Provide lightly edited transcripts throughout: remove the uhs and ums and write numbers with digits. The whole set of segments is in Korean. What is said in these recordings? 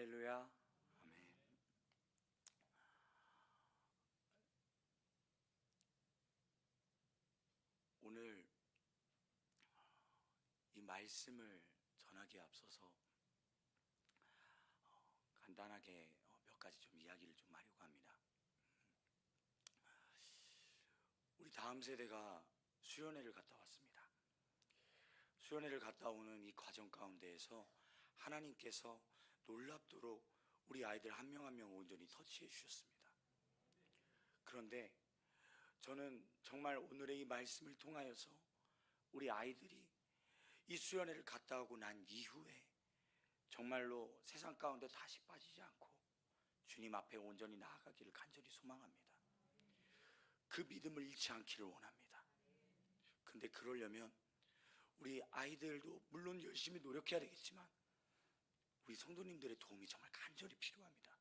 할렐루야. 아멘. 오늘 이 말씀을 전하기에 앞서서 간단하게 몇 가지 좀 이야기를 좀 하려고 합니다. 우리 다음 세대가 수련회를 갔다 왔습니다. 수련회를 갔다 오는 이 과정 가운데에서 하나님께서 놀랍도록 우리 아이들 한 명 한 명 온전히 터치해 주셨습니다. 그런데 저는 정말 오늘의 이 말씀을 통하여서 우리 아이들이 이 수련회를 갔다 오고 난 이후에 정말로 세상 가운데 다시 빠지지 않고 주님 앞에 온전히 나아가기를 간절히 소망합니다. 그 믿음을 잃지 않기를 원합니다. 근데 그러려면 우리 아이들도 물론 열심히 노력해야 되겠지만 우리 성도님들의 도움이 정말 간절히 필요합니다.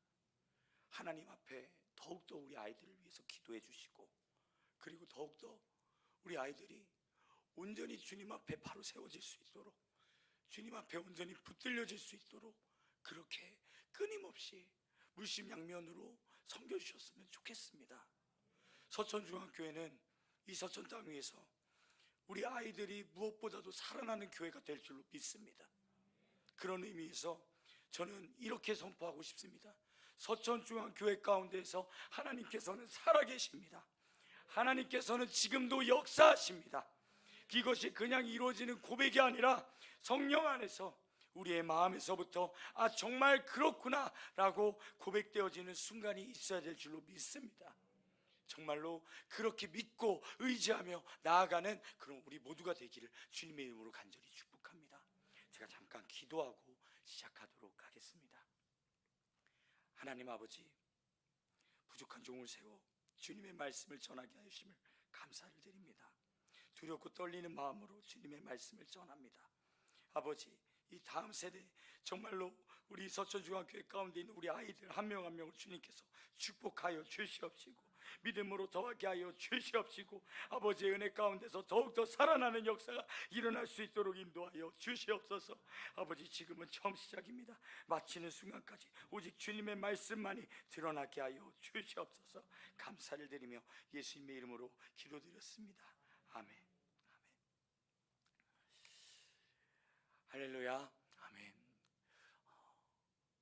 하나님 앞에 더욱더 우리 아이들을 위해서 기도해 주시고, 그리고 더욱더 우리 아이들이 온전히 주님 앞에 바로 세워질 수 있도록, 주님 앞에 온전히 붙들려질 수 있도록 그렇게 끊임없이 물심양면으로 섬겨주셨으면 좋겠습니다. 서천중앙교회는 이 서천 땅 위에서 우리 아이들이 무엇보다도 살아나는 교회가 될 줄로 믿습니다. 그런 의미에서 저는 이렇게 선포하고 싶습니다. 서천중앙교회 가운데에서 하나님께서는 살아계십니다. 하나님께서는 지금도 역사하십니다. 이것이 그냥 이루어지는 고백이 아니라 성령 안에서 우리의 마음에서부터 아 정말 그렇구나 라고 고백되어지는 순간이 있어야 될 줄로 믿습니다. 정말로 그렇게 믿고 의지하며 나아가는 그런 우리 모두가 되기를 주님의 이름으로 간절히 축복합니다. 제가 잠깐 기도하고 시작하도록 하겠습니다. 하나님 아버지, 부족한 종을 세워 주님의 말씀을 전하게 하심을 감사를 드립니다. 두렵고 떨리는 마음으로 주님의 말씀을 전합니다. 아버지, 이 다음 세대 정말로 우리 서천중앙교회 가운데 있는 우리 아이들 한 명 한 명을 주님께서 축복하여 주시옵시고 믿음으로 더하게 하여 주시옵시고 아버지의 은혜 가운데서 더욱더 살아나는 역사가 일어날 수 있도록 인도하여 주시옵소서. 아버지, 지금은 처음 시작입니다. 마치는 순간까지 오직 주님의 말씀만이 드러나게 하여 주시옵소서. 감사를 드리며 예수님의 이름으로 기도드렸습니다. 아멘. 아멘. 할렐루야. 아멘.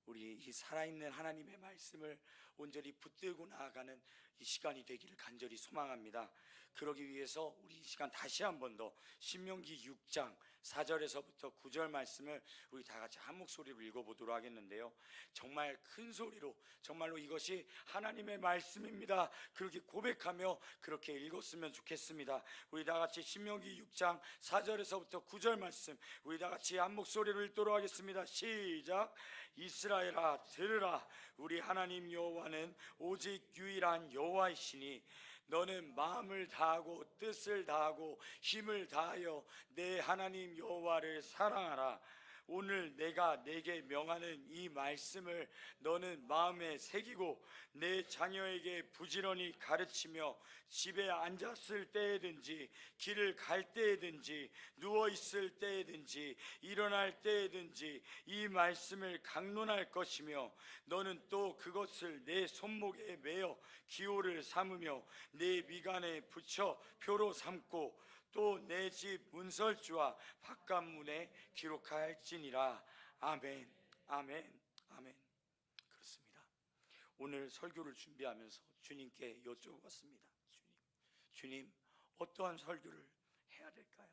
우리 이 살아있는 하나님의 말씀을 온전히 붙들고 나아가는 이 시간이 되기를 간절히 소망합니다. 그러기 위해서 우리 이 시간 다시 한 번 더 신명기 6장 4절에서부터 9절 말씀을 우리 다 같이 한 목소리로 읽어보도록 하겠는데요, 정말 큰 소리로 정말로 이것이 하나님의 말씀입니다 그렇게 고백하며 그렇게 읽었으면 좋겠습니다. 우리 다 같이 신명기 6장 4절에서부터 9절 말씀 우리 다 같이 한 목소리로 읽도록 하겠습니다. 시작. 이스라엘아 들으라. 우리 하나님 여호와는 오직 유일한 여호와이시니 너는 마음을 다하고 뜻을 다하고 힘을 다하여 내 하나님 여호와를 사랑하라. 오늘 내가 내게 명하는 이 말씀을 너는 마음에 새기고 내 자녀에게 부지런히 가르치며 집에 앉았을 때에든지 길을 갈 때에든지 누워있을 때에든지 일어날 때에든지 이 말씀을 강론할 것이며 너는 또 그것을 내 손목에 매어 기호를 삼으며 내 미간에 붙여 표로 삼고 또 내 집 문설주와 바깥문에 기록할지니라. 아멘. 아멘. 아멘. 그렇습니다. 오늘 설교를 준비하면서 주님께 여쭤봤습니다. 주님 어떠한 설교를 해야 될까요?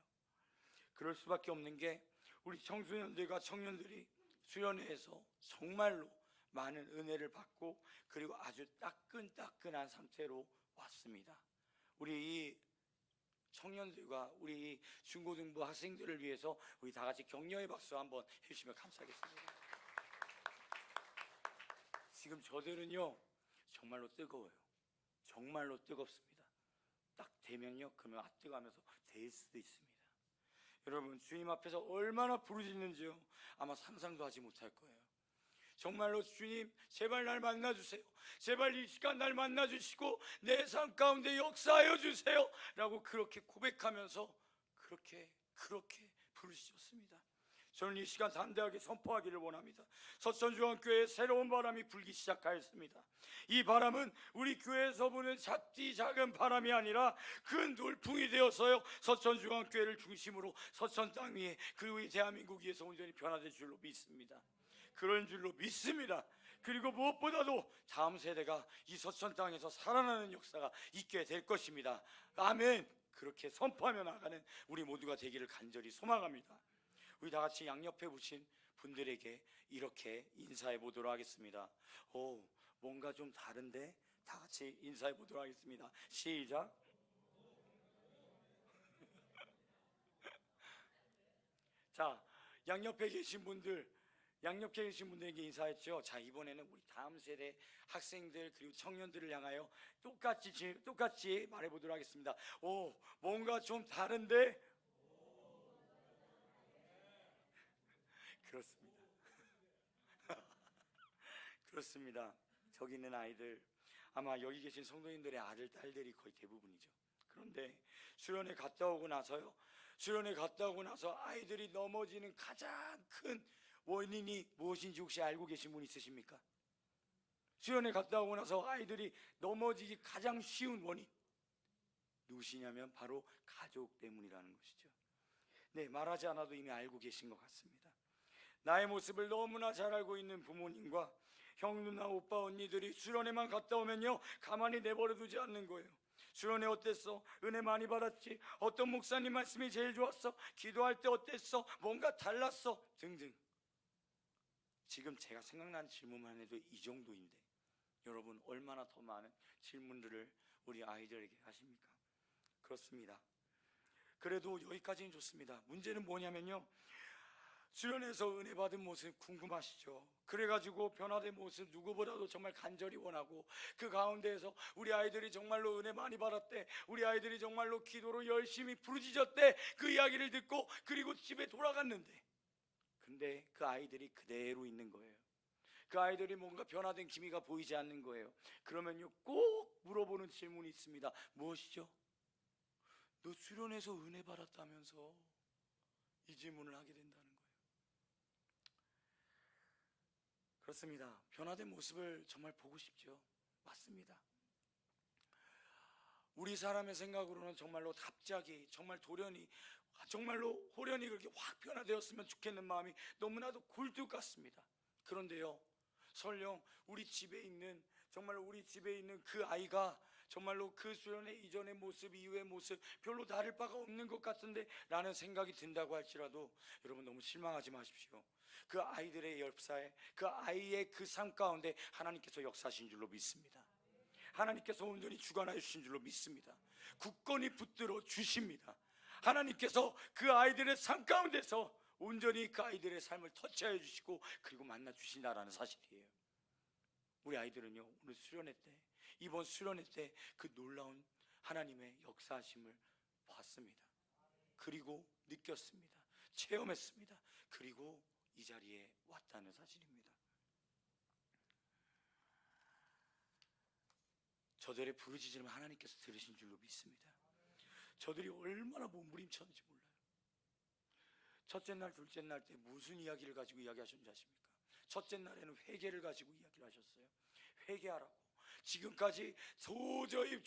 그럴 수밖에 없는 게 우리 청소년들과 청년들이 수련회에서 정말로 많은 은혜를 받고 그리고 아주 따끈따끈한 상태로 왔습니다. 우리 이 청년들과 우리 중고등부 학생들을 위해서 우리 다 같이 격려의 박수 한번 해주시면 감사하겠습니다. 지금 저들은요 정말로 뜨거워요. 정말로 뜨겁습니다. 딱 되면요 그러면 뜨거워하면서 될 수도 있습니다. 여러분, 주님 앞에서 얼마나 부르짖는지요 아마 상상도 하지 못할 거예요. 정말로 주님 제발 날 만나주세요. 제발 이 시간 날 만나주시고 내 삶 가운데 역사하여 주세요 라고 그렇게 고백하면서 그렇게 부르짖었습니다. 저는 이 시간 담대하게 선포하기를 원합니다. 서천중앙교회에 새로운 바람이 불기 시작하였습니다. 이 바람은 우리 교회에서 부는 작은 바람이 아니라 큰 돌풍이 되어서요, 서천중앙교회를 중심으로 서천 땅 위에, 그리고 이 대한민국 위에서 온전히 변화될 줄로 믿습니다. 그런 줄로 믿습니다. 그리고 무엇보다도 다음 세대가 이 서천 땅에서 살아나는 역사가 있게 될 것입니다. 아멘. 그렇게 선포하며 나가는 우리 모두가 되기를 간절히 소망합니다. 우리 다 같이 양옆에 보신 분들에게 이렇게 인사해 보도록 하겠습니다. 오, 뭔가 좀 다른데? 다 같이 인사해 보도록 하겠습니다. 시작. 자, 양옆에 계신 분들에게 인사했죠. 자, 이번에는 우리 다음 세대 학생들 그리고 청년들을 향하여 똑같이 말해 보도록 하겠습니다. 오, 뭔가 좀 다른데? 그렇습니다. 그렇습니다. 저기 있는 아이들, 아마 여기 계신 성도님들의 아들, 딸들이 거의 대부분이죠. 그런데 수련회 갔다 오고 나서 아이들이 넘어지는 가장 큰 원인이 무엇인지 혹시 알고 계신 분 있으십니까? 수련회 갔다 오고 나서 아이들이 넘어지기 가장 쉬운 원인, 누구시냐면 바로 가족 때문이라는 것이죠. 네, 말하지 않아도 이미 알고 계신 것 같습니다. 나의 모습을 너무나 잘 알고 있는 부모님과 형, 누나, 오빠, 언니들이 수련회만 갔다 오면요, 가만히 내버려 두지 않는 거예요. 수련회 어땠어? 은혜 많이 받았지? 어떤 목사님 말씀이 제일 좋았어? 기도할 때 어땠어? 뭔가 달랐어? 등등. 지금 제가 생각나는 질문만 해도 이 정도인데 여러분 얼마나 더 많은 질문들을 우리 아이들에게 하십니까? 그렇습니다. 그래도 여기까지는 좋습니다. 문제는 뭐냐면요, 수련회에서 은혜 받은 모습 궁금하시죠? 그래가지고 변화된 모습 누구보다도 정말 간절히 원하고, 그 가운데에서 우리 아이들이 정말로 은혜 많이 받았대, 우리 아이들이 정말로 기도로 열심히 부르짖었대, 그 이야기를 듣고 그리고 집에 돌아갔는데, 근데 그 아이들이 그대로 있는 거예요. 그 아이들이 뭔가 변화된 기미가 보이지 않는 거예요. 그러면요, 꼭 물어보는 질문이 있습니다. 무엇이죠? 너 수련회에서 은혜 받았다면서? 이 질문을 하게 된다는 거예요. 그렇습니다. 변화된 모습을 정말 보고 싶죠. 맞습니다. 우리 사람의 생각으로는 정말로 갑자기 정말로 호련히 그렇게 확 변화되었으면 좋겠는 마음이 너무나도 굴뚝 같습니다. 그런데요, 설령 우리 집에 있는 그 아이가 정말로 그 수련회 이전의 모습, 이후의 모습 별로 다를 바가 없는 것 같은데 라는 생각이 든다고 할지라도 여러분 너무 실망하지 마십시오. 그 아이들의 역사에, 그 아이의 그 삶 가운데 하나님께서 역사하신 줄로 믿습니다. 하나님께서 온전히 주관하여 주신 줄로 믿습니다. 굳건히 붙들어 주십니다. 하나님께서 그 아이들의 삶 가운데서 온전히 그 아이들의 삶을 터치하여 주시고 그리고 만나 주신다라는 사실이에요. 우리 아이들은요, 오늘 이번 수련회 때 그 놀라운 하나님의 역사하심을 봤습니다. 그리고 느꼈습니다. 체험했습니다. 그리고 이 자리에 왔다는 사실입니다. 저들의 부르짖음을 하나님께서 들으신 줄로 믿습니다. 저들이 얼마나 몸부림쳤는지 몰라요. 첫째 날, 둘째 날 때 무슨 이야기를 가지고 이야기하셨는지 아십니까? 첫째 날에는 회개를 가지고 이야기를 하셨어요. 회개하라고. 지금까지 도저히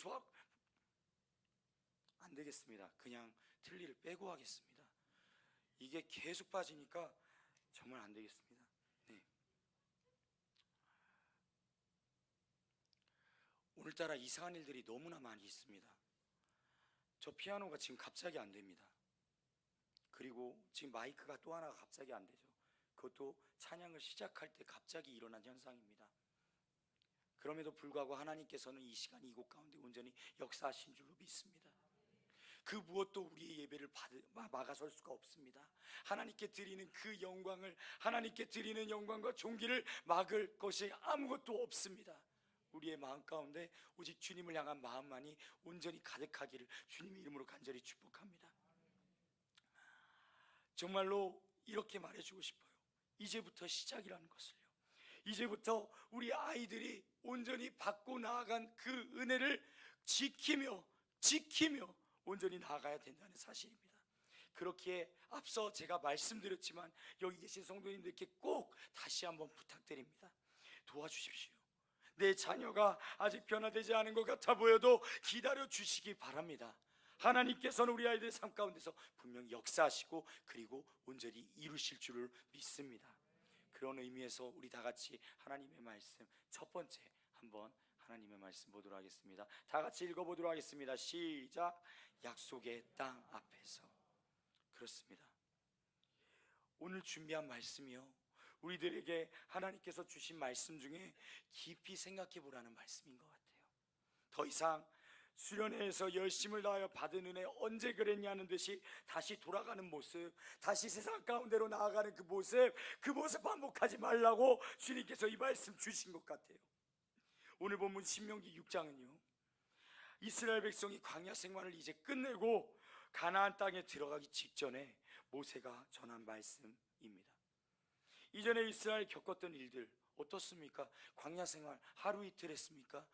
안 되겠습니다. 그냥 틀니를 빼고 하겠습니다. 이게 계속 빠지니까 정말 안 되겠습니다. 네. 오늘따라 이상한 일들이 너무나 많이 있습니다. 저 피아노가 지금 갑자기 안 됩니다. 그리고 지금 마이크가 또 하나가 갑자기 안 되죠. 그것도 찬양을 시작할 때 갑자기 일어난 현상입니다. 그럼에도 불구하고 하나님께서는 이 시간 이곳 가운데 온전히 역사하신 줄로 믿습니다. 그 무엇도 우리의 예배를 막아설 수가 없습니다. 하나님께 드리는 그 영광을, 하나님께 드리는 영광과 존귀를 막을 것이 아무것도 없습니다. 우리의 마음 가운데 오직 주님을 향한 마음만이 온전히 가득하기를 주님의 이름으로 간절히 축복합니다. 정말로 이렇게 말해주고 싶어요. 이제부터 시작이라는 것을요. 이제부터 우리 아이들이 온전히 받고 나아간 그 은혜를 지키며 온전히 나아가야 된다는 사실입니다. 그렇기에 앞서 제가 말씀드렸지만 여기 계신 성도님들께 꼭 다시 한번 부탁드립니다. 도와주십시오. 내 자녀가 아직 변화되지 않은 것 같아 보여도 기다려 주시기 바랍니다. 하나님께서는 우리 아이들의 삶 가운데서 분명히 역사하시고 그리고 온전히 이루실 줄을 믿습니다. 그런 의미에서 우리 다 같이 하나님의 말씀 첫 번째 한번 하나님의 말씀 보도록 하겠습니다. 다 같이 읽어보도록 하겠습니다. 시작. 약속의 땅 앞에서. 그렇습니다. 오늘 준비한 말씀이요, 우리들에게 하나님께서 주신 말씀 중에 깊이 생각해 보라는 말씀인 것 같아요. 더 이상 수련회에서 열심을 다하여 받은 은혜 언제 그랬냐는 듯이 다시 돌아가는 모습, 다시 세상 가운데로 나아가는 그 모습 반복하지 말라고 주님께서 이 말씀 주신 것 같아요. 오늘 본문 신명기 6장은요, 이스라엘 백성이 광야 생활을 이제 끝내고 가나안 땅에 들어가기 직전에 모세가 전한 말씀입니다. 이전에 이스라엘 겪었던 일들 어떻습니까? 광야 생활 하루 이틀 했습니까?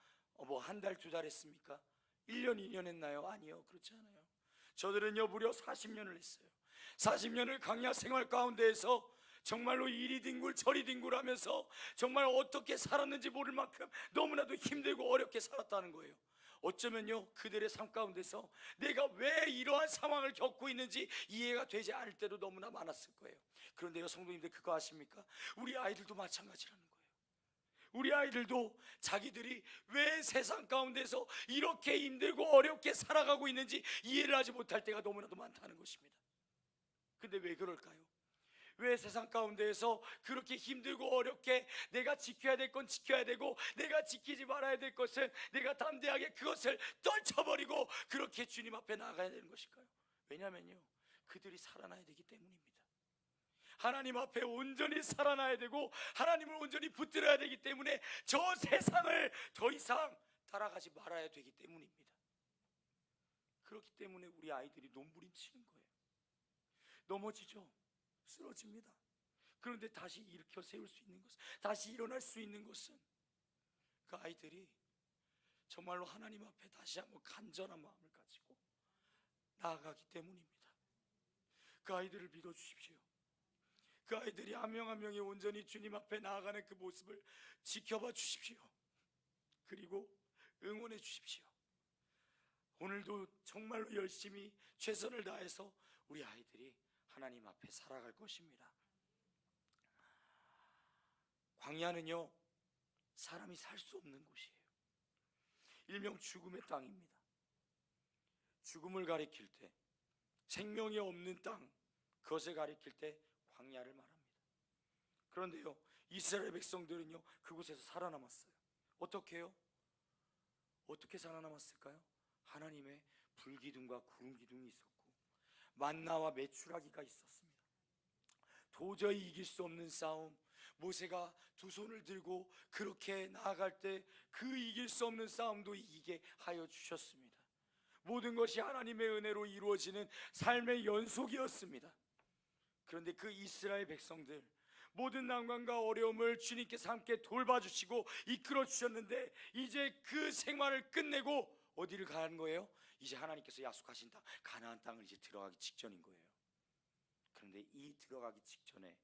한 달, 두 달 했습니까? 1년, 2년 했나요? 아니요, 그렇지 않아요. 저들은요 무려 40년을 했어요. 40년을 광야 생활 가운데에서 정말로 이리 뒹굴 저리 뒹굴 하면서 정말 어떻게 살았는지 모를 만큼 너무나도 힘들고 어렵게 살았다는 거예요. 어쩌면요 그들의 삶 가운데서 내가 왜 이러한 상황을 겪고 있는지 이해가 되지 않을 때도 너무나 많았을 거예요. 그런데요 성도님들, 그거 아십니까? 우리 아이들도 마찬가지라는 거예요. 우리 아이들도 자기들이 왜 세상 가운데서 이렇게 힘들고 어렵게 살아가고 있는지 이해를 하지 못할 때가 너무나도 많다는 것입니다. 근데 왜 그럴까요? 왜 세상 가운데에서 그렇게 힘들고 어렵게 내가 지켜야 될 건 지켜야 되고 내가 지키지 말아야 될 것은 내가 담대하게 그것을 떨쳐버리고 그렇게 주님 앞에 나아가야 되는 것일까요? 왜냐하면요 그들이 살아나야 되기 때문입니다. 하나님 앞에 온전히 살아나야 되고 하나님을 온전히 붙들어야 되기 때문에 저 세상을 더 이상 따라가지 말아야 되기 때문입니다. 그렇기 때문에 우리 아이들이 몸부림치는 거예요. 넘어지죠. 쓰러집니다. 그런데 다시 일으켜 세울 수 있는 것은, 다시 일어날 수 있는 것은 그 아이들이 정말로 하나님 앞에 다시 한번 간절한 마음을 가지고 나아가기 때문입니다. 그 아이들을 믿어주십시오. 그 아이들이 한 명 한 명이 온전히 주님 앞에 나아가는 그 모습을 지켜봐 주십시오. 그리고 응원해 주십시오. 오늘도 정말로 열심히 최선을 다해서 우리 아이들이 하나님 앞에 살아갈 것입니다. 광야는요 사람이 살 수 없는 곳이에요. 일명 죽음의 땅입니다. 죽음을 가리킬 때, 생명이 없는 땅, 그것을 가리킬 때 광야를 말합니다. 그런데요 이스라엘 백성들은요 그곳에서 살아남았어요. 어떻게 해요? 어떻게 살아남았을까요? 하나님의 불기둥과 구름기둥이 있었고 만나와 메추라기가 있었습니다. 도저히 이길 수 없는 싸움, 모세가 두 손을 들고 그렇게 나아갈 때 그 이길 수 없는 싸움도 이기게 하여 주셨습니다. 모든 것이 하나님의 은혜로 이루어지는 삶의 연속이었습니다. 그런데 그 이스라엘 백성들, 모든 난관과 어려움을 주님께서 함께 돌봐주시고 이끌어 주셨는데 이제 그 생활을 끝내고 어디를 가는 거예요? 이제 하나님께서 약속하신 땅 가나안 땅을 이제 들어가기 직전인 거예요. 그런데 이 들어가기 직전에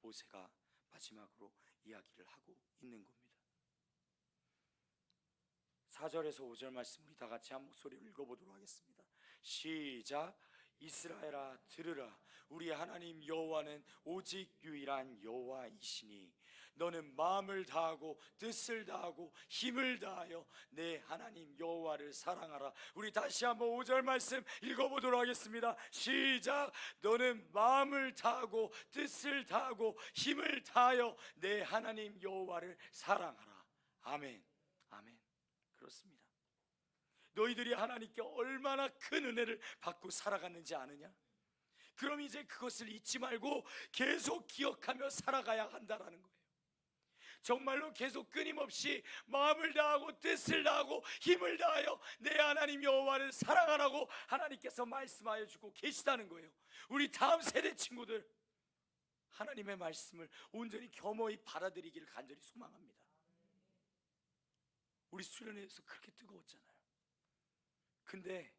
모세가 마지막으로 이야기를 하고 있는 겁니다. 4절에서 5절 말씀 우리 다 같이 한 목소리로 읽어보도록 하겠습니다. 시작. 이스라엘아 들으라. 우리 하나님 여호와는 오직 유일한 여호와이시니 너는 마음을 다하고 뜻을 다하고 힘을 다하여 내 하나님 여호와를 사랑하라. 우리 다시 한번 5절 말씀 읽어보도록 하겠습니다. 시작. 너는 마음을 다하고 뜻을 다하고 힘을 다하여 내 하나님 여호와를 사랑하라. 아멘. 아멘. 그렇습니다. 너희들이 하나님께 얼마나 큰 은혜를 받고 살아갔는지 아느냐? 그럼 이제 그것을 잊지 말고 계속 기억하며 살아가야 한다라는 거예요. 정말로 계속 끊임없이 마음을 다하고 뜻을 다하고 힘을 다하여 내 하나님 여호와를 사랑하라고 하나님께서 말씀하여 주고 계시다는 거예요. 우리 다음 세대 친구들 하나님의 말씀을 온전히 겸허히 받아들이기를 간절히 소망합니다. 우리 수련회에서 그렇게 뜨거웠잖아요. 근데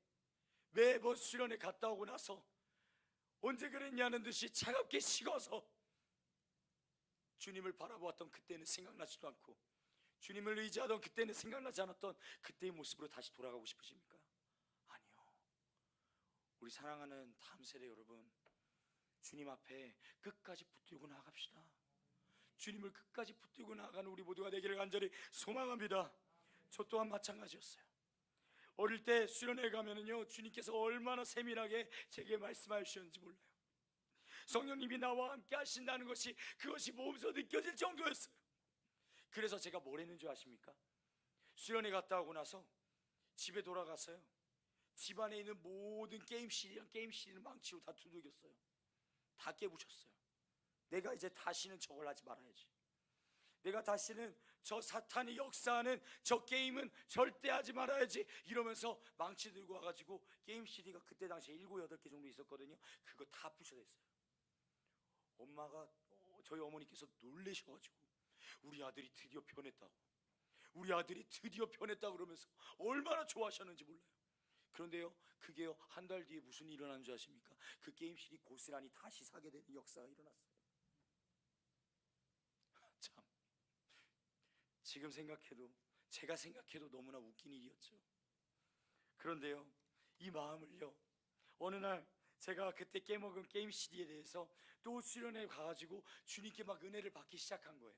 매번 수련회 갔다 오고 나서 언제 그랬냐는 듯이 차갑게 식어서 주님을 바라보았던 그때는 생각나지도 않고 주님을 의지하던 그때는 생각나지 않았던 그때의 모습으로 다시 돌아가고 싶으십니까? 아니요. 우리 사랑하는 다음 세대 여러분, 주님 앞에 끝까지 붙들고 나아갑시다. 주님을 끝까지 붙들고 나아가는 우리 모두가 되기를 간절히 소망합니다. 저 또한 마찬가지였어요. 어릴 때 수련회 가면은요, 주님께서 얼마나 세밀하게 제게 말씀하여 주셨는지 몰라요. 성령님이 나와 함께 하신다는 것이, 그것이 몸소 느껴질 정도였어요. 그래서 제가 뭘 했는 줄 아십니까? 수련회 갔다 오고 나서 집에 돌아가서요, 집안에 있는 모든 게임 CD는 망치로 다 두들겼어요. 다 깨부셨어요. 내가 이제 다시는 저걸 하지 말아야지. 내가 다시는 저 사탄이 역사하는 저 게임은 절대 하지 말아야지 이러면서 망치 들고 와가지고 게임 CD가 그때 당시에 7, 8개 정도 있었거든요. 그거 다 부셔냈어요. 엄마가, 저희 어머니께서 놀라셔가지고 우리 아들이 드디어 변했다고, 우리 아들이 드디어 변했다고 그러면서 얼마나 좋아하셨는지 몰라요. 그런데요, 그게요, 한 달 뒤에 무슨 일이 일어나는 줄 아십니까? 그 게임 CD 고스란히 다시 사게 되는 역사가 일어났어요. 참, 지금 생각해도, 제가 생각해도 너무나 웃긴 일이었죠. 그런데요, 이 마음을요, 어느 날 제가 그때 깨먹은 게임 CD에 대해서 또 수련회 가가지고 주님께 막 은혜를 받기 시작한 거예요.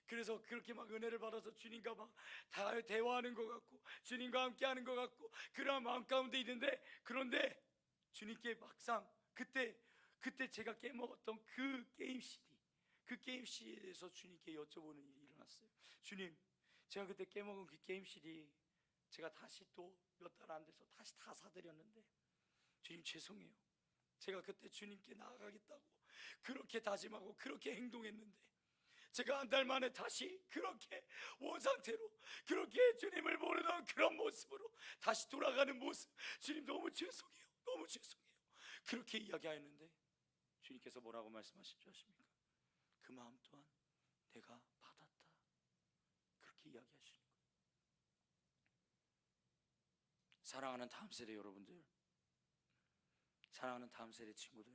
그래서 그렇게 막 은혜를 받아서 주님과 막 다 대화하는 것 같고 주님과 함께 하는 것 같고 그런 마음 가운데 있는데, 그런데 주님께 막상 그때 제가 깨먹었던 그 게임 CD에 대해서 주님께 여쭤보는 일이 일어났어요. 주님, 제가 그때 깨먹은 그 게임 CD 제가 다시 또 몇 달 안 돼서 다시 다 사드렸는데 주님 죄송해요. 제가 그때 주님께 나아가겠다고 그렇게 다짐하고 그렇게 행동했는데 제가 한 달 만에 다시 그렇게 원상태로, 그렇게 주님을 모르던 그런 모습으로 다시 돌아가는 모습, 주님 너무 죄송해요, 너무 죄송해요, 그렇게 이야기하였는데 주님께서 뭐라고 말씀하실 줄 아십니까? 그 마음 또한 내가 받았다, 그렇게 이야기하시는 거예요. 사랑하는 다음 세대 여러분들, 사랑하는 다음 세대 친구들,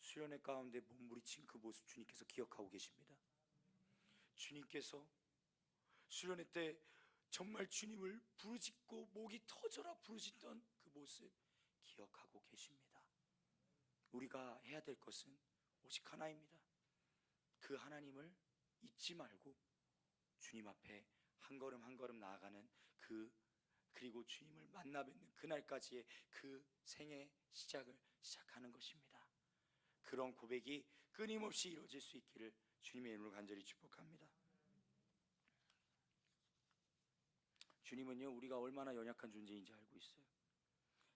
수련회 가운데 몸부림친 그 모습 주님께서 기억하고 계십니다. 주님께서 수련회 때 정말 주님을 부르짖고 목이 터져라 부르짖던 그 모습 기억하고 계십니다. 우리가 해야 될 것은 오직 하나입니다. 그 하나님을 잊지 말고 주님 앞에 한 걸음 한 걸음 나아가는 그리고 주님을 만나 뵙는 그날까지의 그 생의 시작하는 것입니다. 그런 고백이 끊임없이 이루어질 수 있기를 주님의 이름으로 간절히 축복합니다. 주님은요, 우리가 얼마나 연약한 존재인지 알고 있어요.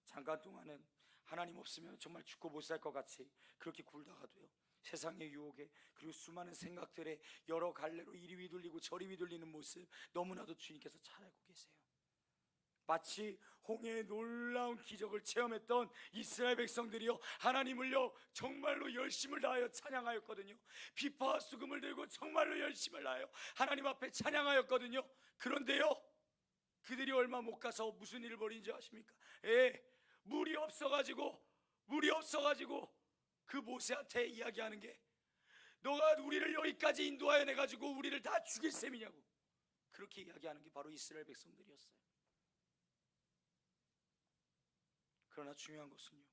잠깐 동안은 하나님 없으면 정말 죽고 못 살 것 같이 그렇게 굴다가도요, 세상의 유혹에 그리고 수많은 생각들에 여러 갈래로 이리 휘둘리고 저리 휘둘리는 모습 너무나도 주님께서 잘 알고 계세요. 마치 홍해의 놀라운 기적을 체험했던 이스라엘 백성들이요, 하나님을요 정말로 열심을 다하여 찬양하였거든요. 비파와 수금을 들고 정말로 열심을 다하여 하나님 앞에 찬양하였거든요. 그런데요, 그들이 얼마 못 가서 무슨 일을 벌인지 아십니까? 물이 없어가지고 그 모세한테 이야기하는 게, 너가 우리를 여기까지 인도하여 내가지고 우리를 다 죽일 셈이냐고, 그렇게 이야기하는 게 바로 이스라엘 백성들이었어요. 그러나 중요한 것은요,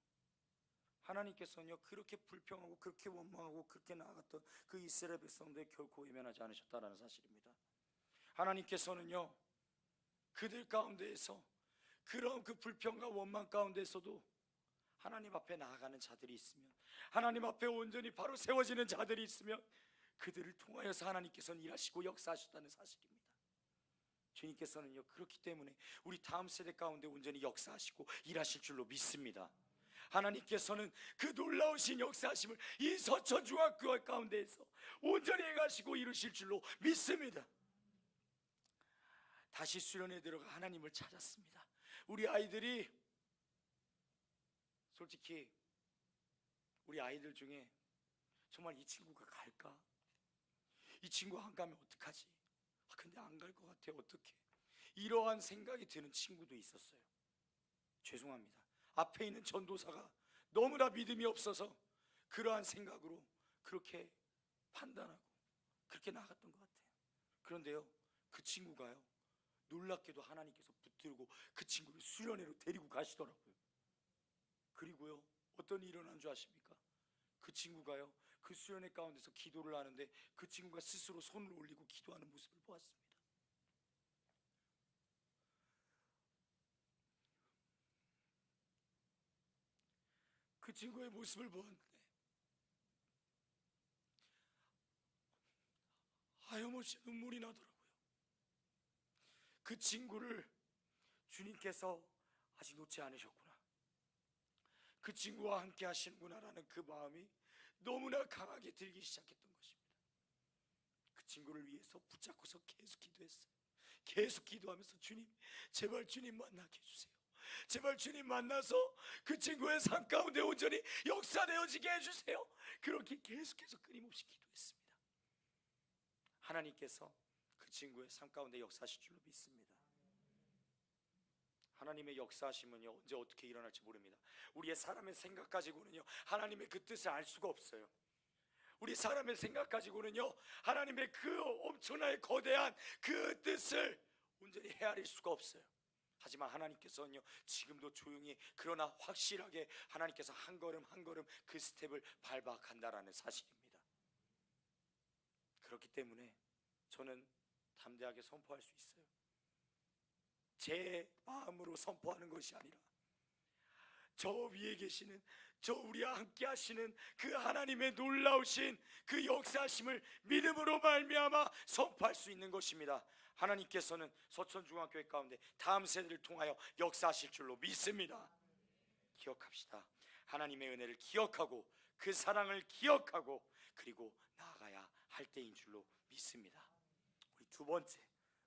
하나님께서는요 그렇게 불평하고 그렇게 원망하고 그렇게 나아갔던 그 이스라엘 백성들 결코 외면하지 않으셨다는 사실입니다. 하나님께서는요 그들 가운데에서, 그런 그 불평과 원망 가운데서도 하나님 앞에 나아가는 자들이 있으면, 하나님 앞에 온전히 바로 세워지는 자들이 있으면 그들을 통하여서 하나님께서는 일하시고 역사하셨다는 사실입니다. 주님께서는요 그렇기 때문에 우리 다음 세대 가운데 온전히 역사하시고 일하실 줄로 믿습니다. 하나님께서는 그 놀라우신 역사하심을 이 서천중학교 가운데에서 온전히 행하시고 이루실 줄로 믿습니다. 다시 수련회에 들어가 하나님을 찾았습니다. 우리 아이들이, 솔직히 우리 아이들 중에 정말 이 친구가 갈까? 이 친구 안 가면 어떡하지? 근데 안 갈 것 같아, 어떡해? 이러한 생각이 드는 친구도 있었어요. 죄송합니다. 앞에 있는 전도사가 너무나 믿음이 없어서 그러한 생각으로 그렇게 판단하고 그렇게 나갔던 것 같아요. 그런데요, 그 친구가요, 놀랍게도 하나님께서 붙들고 그 친구를 수련회로 데리고 가시더라고요. 그리고요, 어떤 일이 일어난 줄 아십니까? 그 친구가요, 그 수련회 가운데서 기도를 하는데 그 친구가 스스로 손을 올리고 기도하는 모습을 보았습니다. 그 친구의 모습을 보았는데 하염없이 눈물이 나더라고요. 그 친구를 주님께서 아직 놓지 않으셨구나, 그 친구와 함께 하시는구나라는 그 마음이 너무나 강하게 들기 시작했던 것입니다. 그 친구를 위해서 붙잡고서 계속 기도했어요. 계속 기도하면서 주님, 제발 주님 만나게 해주세요. 제발 주님 만나서 그 친구의 삶 가운데 온전히 역사되어지게 해주세요. 그렇게 계속해서 끊임없이 기도했습니다. 하나님께서 그 친구의 삶 가운데 역사하실 줄로 믿습니다. 하나님의 역사하심은요, 언제 어떻게 일어날지 모릅니다. 우리의 사람의 생각 가지고는요, 하나님의 그 뜻을 알 수가 없어요. 우리 사람의 생각 가지고는요, 하나님의 그 엄청나게 거대한 그 뜻을 온전히 헤아릴 수가 없어요. 하지만 하나님께서는요, 지금도 조용히 그러나 확실하게 하나님께서 한 걸음 한 걸음 그 스텝을 밟아 간다라는 사실입니다. 그렇기 때문에 저는 담대하게 선포할 수 있어요. 제 마음으로 선포하는 것이 아니라 저 위에 계시는, 저 우리와 함께 하시는 그 하나님의 놀라우신 그 역사하심을 믿음으로 말미암아 선포할 수 있는 것입니다. 하나님께서는 서천중앙교회 가운데 다음 세대를 통하여 역사하실 줄로 믿습니다. 기억합시다. 하나님의 은혜를 기억하고 그 사랑을 기억하고 그리고 나아가야 할 때인 줄로 믿습니다. 우리 두 번째,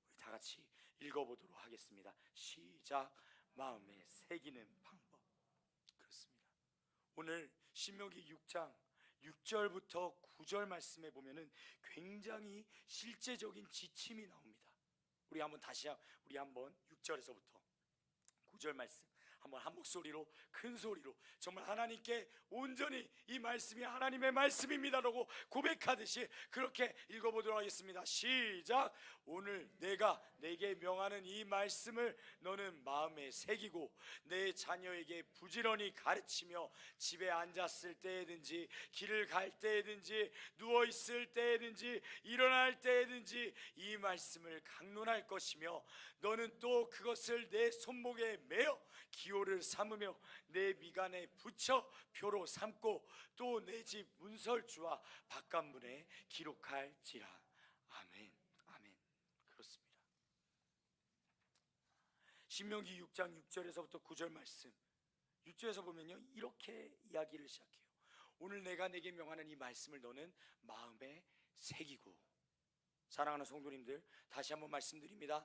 우리 다 같이 읽어보도록 하겠습니다. 시작. 마음에 새기는 방법. 그렇습니다. 오늘 신명기 6장 6절부터 9절 말씀에 보면은 굉장히 실제적인 지침이 나옵니다. 우리 한번 6절에서부터 9절 말씀 한번 한 목소리로, 큰 소리로 정말 하나님께 온전히 이 말씀이 하나님의 말씀입니다라고 고백하듯이 그렇게 읽어보도록 하겠습니다. 시작. 오늘 내가 내게 명하는 이 말씀을 너는 마음에 새기고 내 자녀에게 부지런히 가르치며 집에 앉았을 때에든지 길을 갈 때에든지 누워있을 때에든지 일어날 때에든지 이 말씀을 강론할 것이며 너는 또 그것을 내 손목에 매어 기호를 삼으며 내 미간에 붙여 표로 삼고 또 내 집 문설주와 바깥문에 기록할지라. 아멘. 아멘. 그렇습니다. 신명기 6장 6절에서부터 9절 말씀, 6절에서 보면요, 이렇게 이야기를 시작해요. 오늘 내가 내게 명하는 이 말씀을 너는 마음에 새기고. 사랑하는 성도님들, 다시 한번 말씀드립니다.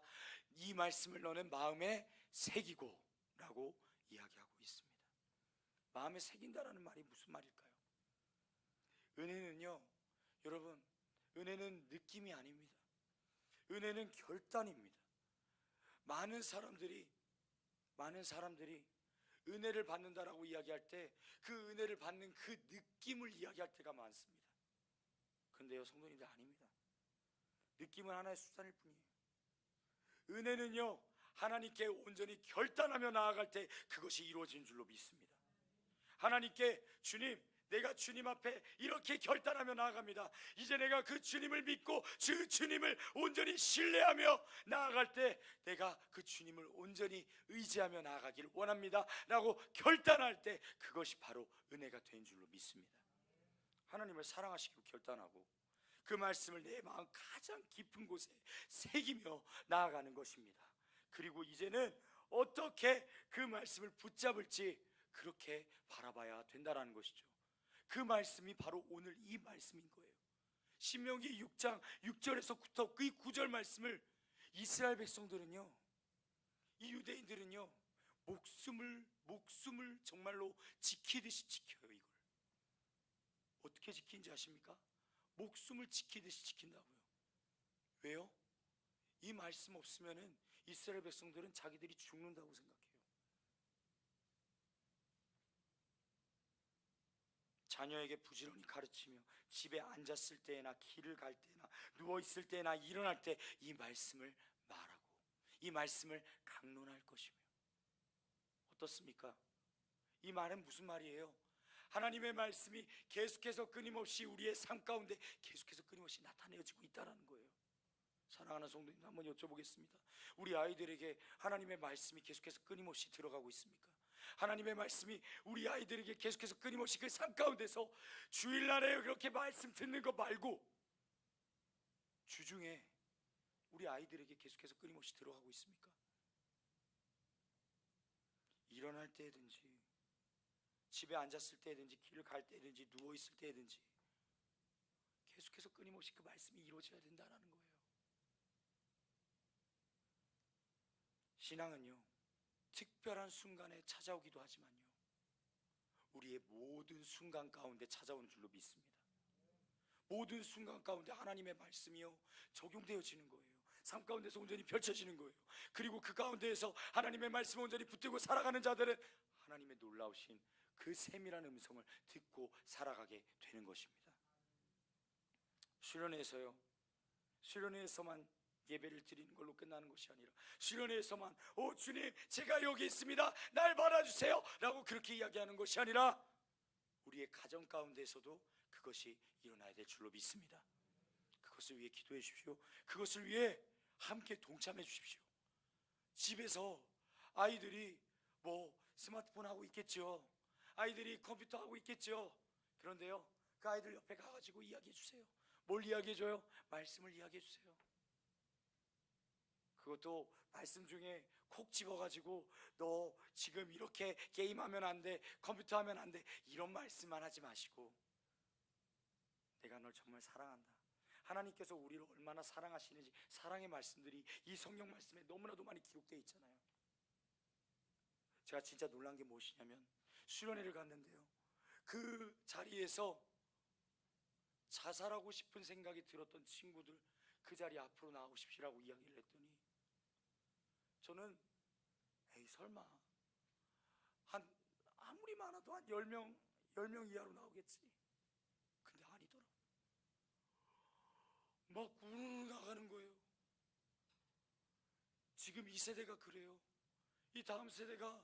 이 말씀을 너는 마음에 새기고 라고 이야기하고 있습니다. 마음에 새긴다라는 말이 무슨 말일까요? 은혜는요, 여러분, 은혜는 느낌이 아닙니다. 은혜는 결단입니다. 많은 사람들이 은혜를 받는다라고 이야기할 때 그 은혜를 받는 그 느낌을 이야기할 때가 많습니다. 그런데요, 성도님들, 아닙니다. 느낌은 하나의 수단일 뿐이에요. 은혜는요, 하나님께 온전히 결단하며 나아갈 때 그것이 이루어진 줄로 믿습니다. 하나님께, 주님, 내가 주님 앞에 이렇게 결단하며 나아갑니다. 이제 내가 그 주님을 믿고 그 주님을 온전히 신뢰하며 나아갈 때 내가 그 주님을 온전히 의지하며 나아가기를 원합니다 라고 결단할 때 그것이 바로 은혜가 된 줄로 믿습니다. 하나님을 사랑하시기로 결단하고 그 말씀을 내 마음 가장 깊은 곳에 새기며 나아가는 것입니다. 그리고 이제는 어떻게 그 말씀을 붙잡을지 그렇게 바라봐야 된다는 것이죠. 그 말씀이 바로 오늘 이 말씀인 거예요. 신명기 6장 6절에서부터 그 9절 말씀을 이스라엘 백성들은요, 이 유대인들은요, 목숨을 정말로 지키듯이 지켜요. 이걸 어떻게 지키는지 아십니까? 목숨을 지키듯이 지킨다고요. 왜요? 이 말씀 없으면은 이스라엘 백성들은 자기들이 죽는다고 생각해요. 자녀에게 부지런히 가르치며 집에 앉았을 때나 길을 갈 때나 누워있을 때나 일어날 때 이 말씀을 말하고 이 말씀을 강론할 것이며. 어떻습니까? 이 말은 무슨 말이에요? 하나님의 말씀이 계속해서 끊임없이 우리의 삶 가운데 계속해서 끊임없이 나타내어지고 있다는 거예요. 사랑하는 성도님, 한번 여쭤보겠습니다. 우리 아이들에게 하나님의 말씀이 계속해서 끊임없이 들어가고 있습니까? 하나님의 말씀이 우리 아이들에게 계속해서 끊임없이 그 삶 가운데서 주일날에 그렇게 말씀 듣는 거 말고 주중에 우리 아이들에게 계속해서 끊임없이 들어가고 있습니까? 일어날 때든지 집에 앉았을 때든지 길을 갈 때든지 누워있을 때든지 계속해서 끊임없이 그 말씀이 이루어져야 된다는 거예요. 신앙은요, 특별한 순간에 찾아오기도 하지만요, 우리의 모든 순간 가운데 찾아오는 줄로 믿습니다. 모든 순간 가운데 하나님의 말씀이요 적용되어지는 거예요. 삶 가운데서 온전히 펼쳐지는 거예요. 그리고 그 가운데에서 하나님의 말씀을 온전히 붙들고 살아가는 자들은 하나님의 놀라우신 그 세밀한 음성을 듣고 살아가게 되는 것입니다. 수련회에서만 예배를 드리는 걸로 끝나는 것이 아니라 수련회에서만 주님 제가 여기 있습니다 날 받아주세요 라고 그렇게 이야기하는 것이 아니라 우리의 가정 가운데서도 그것이 일어나야 될 줄로 믿습니다. 그것을 위해 기도해 주십시오. 그것을 위해 함께 동참해 주십시오. 집에서 아이들이 스마트폰 하고 있겠죠. 아이들이 컴퓨터 하고 있겠죠. 그런데요, 그 아이들 옆에 가가지고 이야기해 주세요. 뭘 이야기해 줘요? 말씀을 이야기해 주세요. 그것도 말씀 중에 콕 집어가지고 너 지금 이렇게 게임하면 안 돼, 컴퓨터 하면 안 돼, 이런 말씀만 하지 마시고 내가 널 정말 사랑한다, 하나님께서 우리를 얼마나 사랑하시는지 사랑의 말씀들이 이 성경 말씀에 너무나도 많이 기록되어 있잖아요. 제가 진짜 놀란 게 무엇이냐면 수련회를 갔는데요, 그 자리에서 자살하고 싶은 생각이 들었던 친구들 그 자리 앞으로 나오십시오라고 이야기를 했더니 저는 설마 아무리 많아도 한 10명 이하로 나오겠지. 근데 아니더라고. 막 우르르 나가는 거예요. 지금 이 세대가 그래요. 이 다음 세대가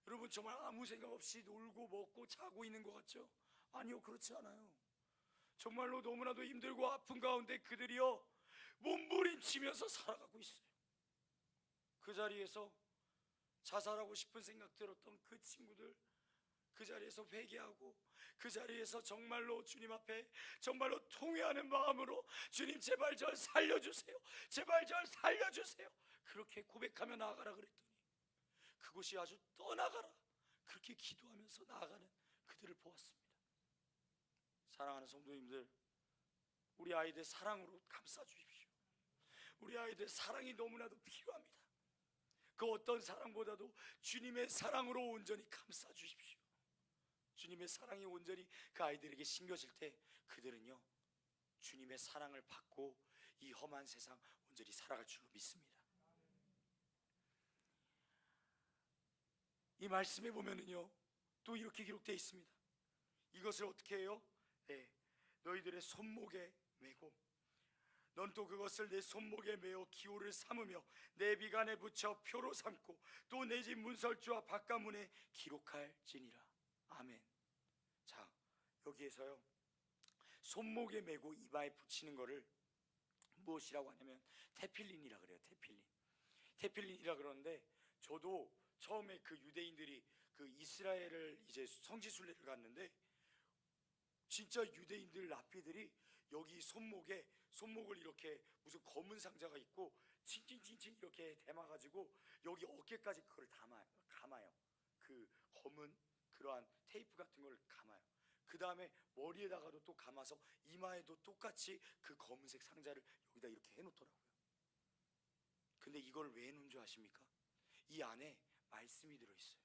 여러분 정말 아무 생각 없이 놀고 먹고 자고 있는 것 같죠? 아니요, 그렇지 않아요. 정말로 너무나도 힘들고 아픈 가운데 그들이요 몸부림치면서 살아가고 있어요. 그 자리에서 자살하고 싶은 생각 들었던 그 친구들 그 자리에서 회개하고 그 자리에서 정말로 주님 앞에 정말로 통회하는 마음으로 주님 제발 절 살려주세요, 제발 절 살려주세요 그렇게 고백하며 나아가라 그랬더니 그곳이 아주 떠나가라 그렇게 기도하면서 나아가는 그들을 보았습니다. 사랑하는 성도님들, 우리 아이들 사랑으로 감싸주십시오. 우리 아이들 사랑이 너무나도 필요합니다. 그 어떤 사랑보다도 주님의 사랑으로 온전히 감싸주십시오. 주님의 사랑이 온전히 그 아이들에게 심겨질 때 그들은요 주님의 사랑을 받고 이 험한 세상 온전히 살아갈 줄로 믿습니다. 이 말씀에 보면은요 또 이렇게 기록되어 있습니다. 이것을 어떻게 해요? 너희들의 손목에 메고 넌 또 그것을 내 손목에 메어 기호를 삼으며 내 비간에 붙여 표로 삼고 또 내 집 문설주와 바깥문에 기록할지니라. 아멘. 자, 여기에서요 손목에 메고 이마에 붙이는 거를 무엇이라고 하냐면 테필린이라 그래요. 테필린이라 그러는데 저도 처음에 그 유대인들이 그 이스라엘을 이제 성지순례를 갔는데 진짜 유대인들 랍비들이 여기 손목을 이렇게 무슨 검은 상자가 있고 칭칭칭칭 이렇게 대마가지고 여기 어깨까지 그걸 감아요. 그 검은 그러한 테이프 같은 걸 감아요. 그 다음에 머리에다가도 또 감아서 이마에도 똑같이 그 검은색 상자를 여기다 이렇게 해놓더라고요. 근데 이걸 왜 해놓은 줄 아십니까? 이 안에 말씀이 들어있어요.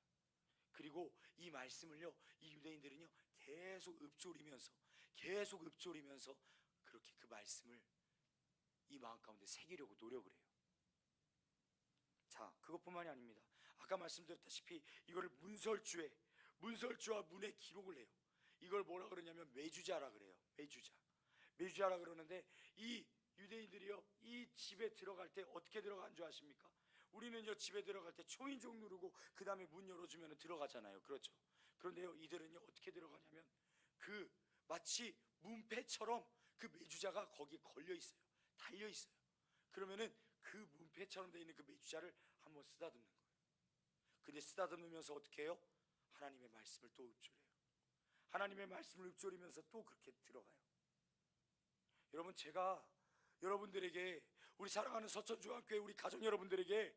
그리고 이 말씀을요 이 유대인들은요 계속 읊조리면서 그렇게 그 말씀을 이 마음 가운데 새기려고 노력을 해요. 자, 그것뿐만이 아닙니다. 아까 말씀드렸다시피 이거를 문설주와 문에 기록을 해요. 이걸 뭐라 그러냐면 매주자라 그래요. 매주자라 그러는데, 이 유대인들이요, 이 집에 들어갈 때 어떻게 들어간 줄 아십니까? 우리는요, 집에 들어갈 때 초인종 누르고 그 다음에 문 열어주면 들어가잖아요. 그렇죠? 그런데요, 이들은요 어떻게 들어가냐면, 그 마치 문패처럼 그 매주자가 거기에 걸려 있어요. 달려 있어요. 그러면은 그 문패처럼 되어 있는 그 매주자를 한번 쓰다듬는 거예요. 근데 쓰다듬으면서 어떻게 해요? 하나님의 말씀을 또 읊조려요. 하나님의 말씀을 읊조리면서 또 그렇게 들어가요. 여러분, 제가 여러분들에게, 우리 사랑하는 서천중학교의 우리 가정 여러분들에게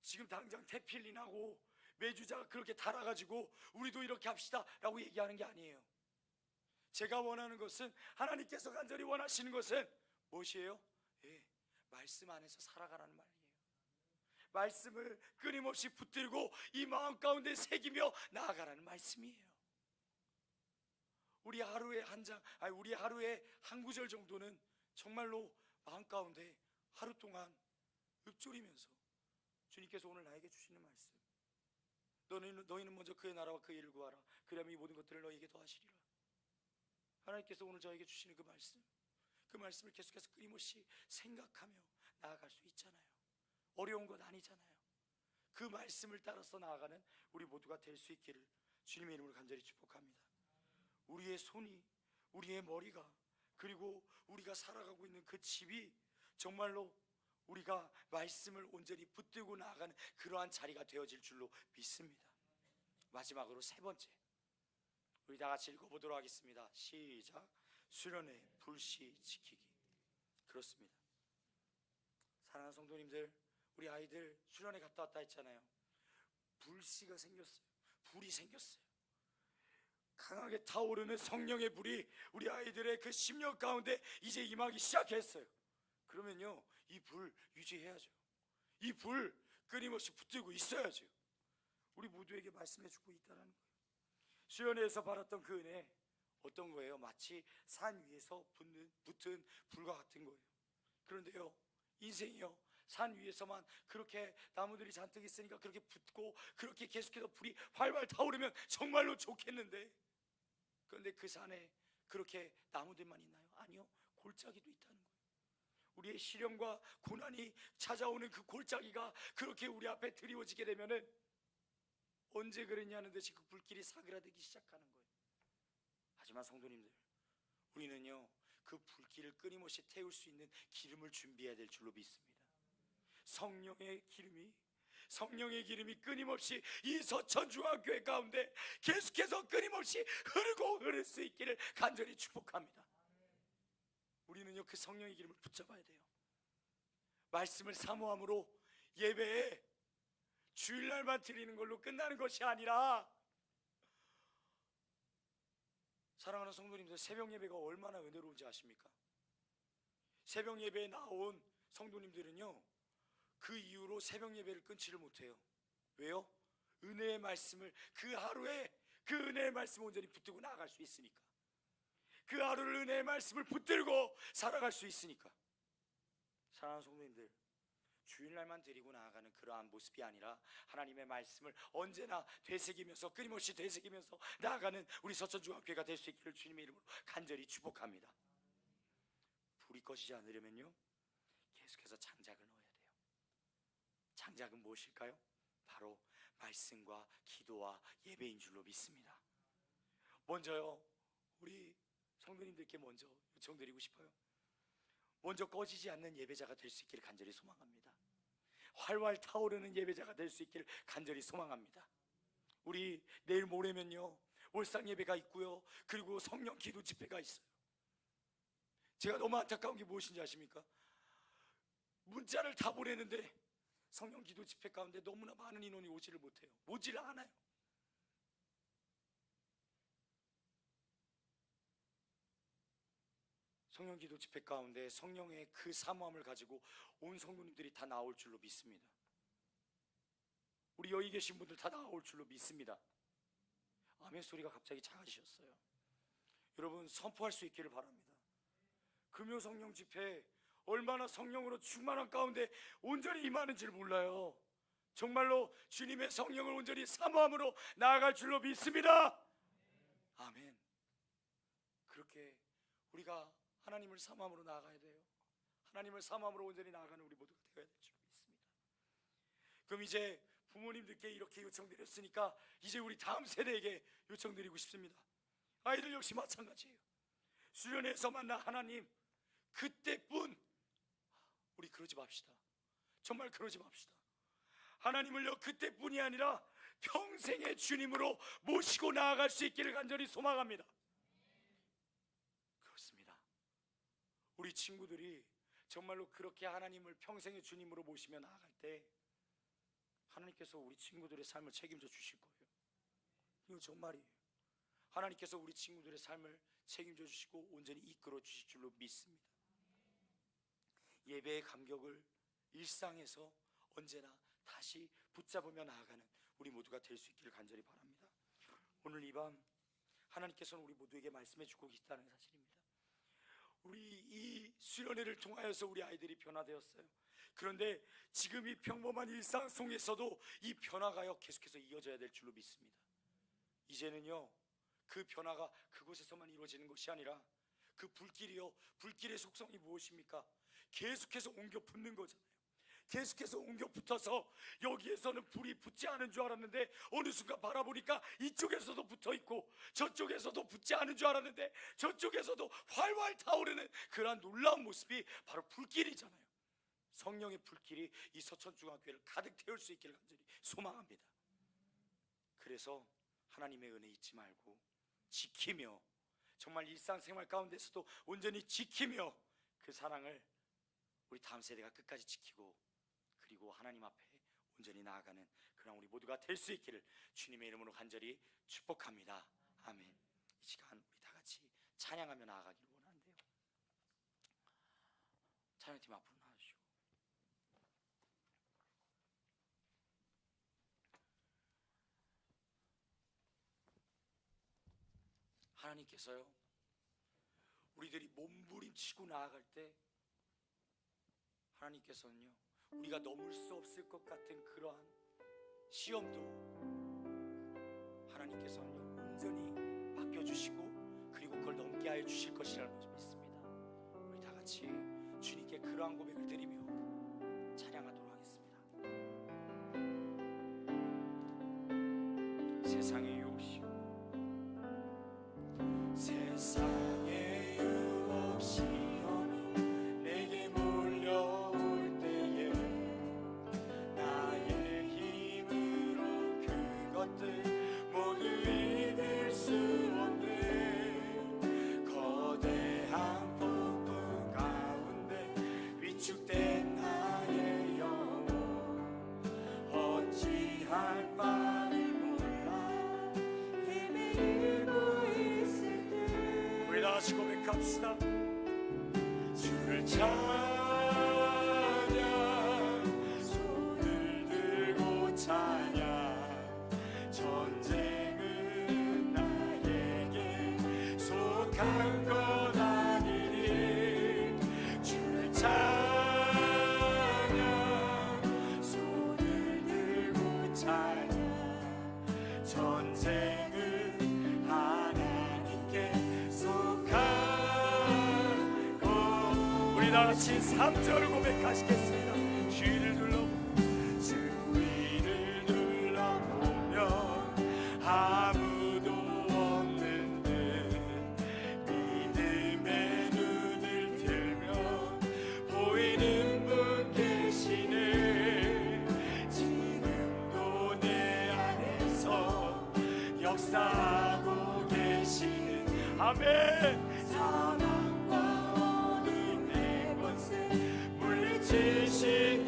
지금 당장 태필린하고 매주자가 그렇게 달아가지고 우리도 이렇게 합시다 라고 얘기하는 게 아니에요. 제가 원하는 것은, 하나님께서 간절히 원하시는 것은 무엇이에요? 예, 말씀 안에서 살아가라는 말이에요. 말씀을 끊임없이 붙들고 이 마음 가운데 새기며 나아가라는 말씀이에요. 우리 하루에 한 장, 우리 하루에 한 구절 정도는 정말로 마음 가운데 하루 동안 읊조리면서, 주님께서 오늘 나에게 주시는 말씀, 너희는 먼저 그의 나라와 그의 일을 구하라. 그러면 이 모든 것들을 너희에게 더하시리라. 하나님께서 오늘 저에게 주시는 그 말씀을 계속해서 끊임없이 생각하며 나아갈 수 있잖아요. 어려운 것 아니잖아요. 그 말씀을 따라서 나아가는 우리 모두가 될 수 있기를 주님의 이름으로 간절히 축복합니다. 우리의 손이, 우리의 머리가, 그리고 우리가 살아가고 있는 그 집이 정말로 우리가 말씀을 온전히 붙들고 나아가는 그러한 자리가 되어질 줄로 믿습니다. 마지막으로 세 번째, 우리 다 같이 읽어보도록 하겠습니다. 시작. 수련회 불시 지키기. 그렇습니다. 사랑하는 성도님들, 우리 아이들 수련회 갔다 왔다 했잖아요. 불씨가 생겼어요. 불이 생겼어요. 강하게 타오르는 성령의 불이 우리 아이들의 그 심령 가운데 이제 임하기 시작했어요. 그러면요, 이 불 유지해야죠. 이 불 끊임없이 붙들고 있어야죠. 우리 모두에게 말씀해주고 있다는 거예요. 수련회에서 받았던 그 은혜, 어떤 거예요? 마치 산 위에서 붙은 불과 같은 거예요. 그런데요, 인생이요, 산 위에서만 그렇게 나무들이 잔뜩 있으니까 그렇게 붙고 그렇게 계속해서 불이 활활 타오르면 정말로 좋겠는데, 그런데 그 산에 그렇게 나무들만 있나요? 아니요, 골짜기도 있다는 거예요. 우리의 시련과 고난이 찾아오는 그 골짜기가 그렇게 우리 앞에 드리워지게 되면은 언제 그랬냐는 듯이 그 불길이 사그라들기 시작하는 거예요. 하지만 성도님들, 우리는요, 그 불길을 끊임없이 태울 수 있는 기름을 준비해야 될 줄로 믿습니다. 성령의 기름이 끊임없이 이 서천중앙교회 가운데 계속해서 끊임없이 흐를 수 있기를 간절히 축복합니다. 우리는요, 그 성령의 기름을 붙잡아야 돼요. 말씀을 사모함으로 예배에 주일날만 드리는 걸로 끝나는 것이 아니라, 사랑하는 성도님들, 새벽 예배가 얼마나 은혜로운지 아십니까? 새벽 예배에 나온 성도님들은요, 그 이후로 새벽 예배를 끊지를 못해요. 왜요? 은혜의 말씀을, 그 하루에 그 은혜의 말씀을 온전히 붙들고 나아갈 수 있으니까. 그 하루를 은혜의 말씀을 붙들고 살아갈 수 있으니까. 사랑하는 성도님들, 주일날만 드리고 나아가는 그러한 모습이 아니라 하나님의 말씀을 언제나 되새기면서, 끊임없이 되새기면서 나아가는 우리 서천중학교가 될 수 있기를 주님의 이름으로 간절히 축복합니다. 불이 꺼지지 않으려면요, 계속해서 장작을 넣어야 돼요. 장작은 무엇일까요? 바로 말씀과 기도와 예배인 줄로 믿습니다. 먼저요, 우리 성도님들께 먼저 요청드리고 싶어요. 먼저 꺼지지 않는 예배자가 될 수 있기를 간절히 소망합니다. 활활 타오르는 예배자가 될 수 있기를 간절히 소망합니다. 우리 내일 모레면요, 올상 예배가 있고요, 그리고 성령 기도 집회가 있어요. 제가 너무 안타까운 게 무엇인지 아십니까? 문자를 다 보내는데 성령 기도 집회 가운데 너무나 많은 인원이 오지를 못해요. 오지를 않아요. 성령 기도 집회 가운데 성령의 그 사모함을 가지고 온 성도님들이 다 나올 줄로 믿습니다. 우리 여기 계신 분들 다 나올 줄로 믿습니다. 아멘 소리가 갑자기 작아지셨어요. 여러분, 선포할 수 있기를 바랍니다. 금요 성령 집회 얼마나 성령으로 충만한 가운데 온전히 임하는지를 몰라요. 정말로 주님의 성령을 온전히 사모함으로 나아갈 줄로 믿습니다. 아멘. 그렇게 우리가 하나님을 사모함으로 나아가야 돼요. 하나님을 사모함으로 온전히 나아가는 우리 모두가 되어야 될 줄 믿습니다. 그럼 이제 부모님들께 이렇게 요청드렸으니까 이제 우리 다음 세대에게 요청드리고 싶습니다. 아이들 역시 마찬가지예요. 수련회에서 만난 하나님, 그때뿐 우리 그러지 맙시다. 정말 그러지 맙시다. 하나님을요, 그때뿐이 아니라 평생의 주님으로 모시고 나아갈 수 있기를 간절히 소망합니다. 그렇습니다. 우리 친구들이 정말로 그렇게 하나님을 평생의 주님으로 모시며 나아갈 때 하나님께서 우리 친구들의 삶을 책임져 주실 거예요. 이거 정말이에요. 하나님께서 우리 친구들의 삶을 책임져 주시고 온전히 이끌어 주실 줄로 믿습니다. 예배의 감격을 일상에서 언제나 다시 붙잡으며 나아가는 우리 모두가 될 수 있기를 간절히 바랍니다. 오늘 이 밤 하나님께서는 우리 모두에게 말씀해 주고 계시다는 사실입니다. 우리 이 수련회를 통하여서 우리 아이들이 변화되었어요. 그런데 지금 이 평범한 일상 속에서도 이 변화가요 계속해서 이어져야 될 줄로 믿습니다. 이제는요, 그 변화가 그곳에서만 이루어지는 것이 아니라 그 불길이요, 불길의 속성이 무엇입니까? 계속해서 옮겨 붙는 거잖아요. 계속해서 옮겨 붙어서 여기에서는 불이 붙지 않은 줄 알았는데 어느 순간 바라보니까 이쪽에서도 붙어 있고 저쪽에서도 붙지 않은 줄 알았는데 저쪽에서도 활활 타오르는 그러한 놀라운 모습이 바로 불길이잖아요. 성령의 불길이 이 서천중앙교회를 가득 태울 수 있기를 간절히 소망합니다. 그래서 하나님의 은혜 잊지 말고 지키며, 정말 일상생활 가운데서도 온전히 지키며 그 사랑을 우리 다음 세대가 끝까지 지키고 그리고 하나님 앞에 온전히 나아가는 그런 우리 모두가 될 수 있기를 주님의 이름으로 간절히 축복합니다. 아멘. 이 시간 우리 다 같이 찬양하며 나아가기를 원하는데요. 찬양팀 앞으로 나와주시고. 하나님께서요, 우리들이 몸부림치고 나아갈 때 하나님께서는요, 우리가 넘을 수 없을 것 같은 그러한 시험도 하나님께서는요 온전히 맡겨주시고 그리고 그걸 넘게 하여 주실 것이라는 것을 믿습니다. 우리 다 같이 주님께 그러한 고백을 드리며 찬양하도록 하겠습니다. 세상의 유혹시오, 세상의 유혹시험이 내게 몰려올 때에 나의 힘으로 그것들 모두 이길 수 없는 거대한 폭풍 가운데 위축된 나의 영혼 어찌할 바를 몰라 헤매고 있을 때 우리 다같이 고백합시다. 주를 찬양, 손을 들고 찬양, 전쟁은 나에게 속한 것 아니니 주를 찬양, 손을 들고 찬양, 전쟁은 하나님께 속한 것. 우리 다같이 3절을 고백하시겠습니다. 주위를 둘러보면 아무도 없는 듯 믿음의 눈을 들면 보이는 분 계시네. 지금도 내 안에서 역사하고 계시는 아멘. 사랑과 어둠의 권세 물리치신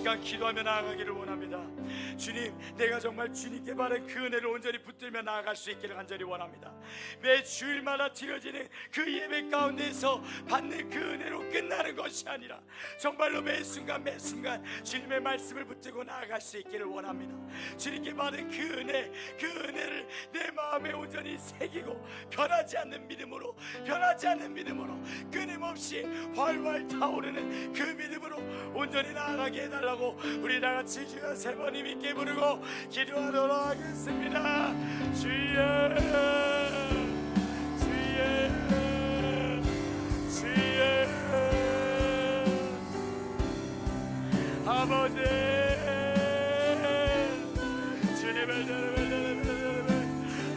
시간 기도하며 나아가기를 원합니다. 주님, 내가 정말 주님께 바른 그 은혜를 온전히 붙들며 나아갈 수 있기를 간절히 원합니다. 매 주일마다 드려지는 그 예배 가운데서 받는 그 은혜로 끝나는 것이 아니라 정말로 매 순간 매 순간 주님의 말씀을 붙들고 나아갈 수 있기를 원합니다. 주님께 받은 그 은혜를 내 마음에 온전히 새기고 변하지 않는 믿음으로 끊임없이 활활 타오르는 그 믿음으로 온전히 나아가게 해달라고 우리 다같이 주여 세 번 힘있게 부르고 기도하도록 하겠습니다. 주여, 주여, 주여. 아버지, 주님을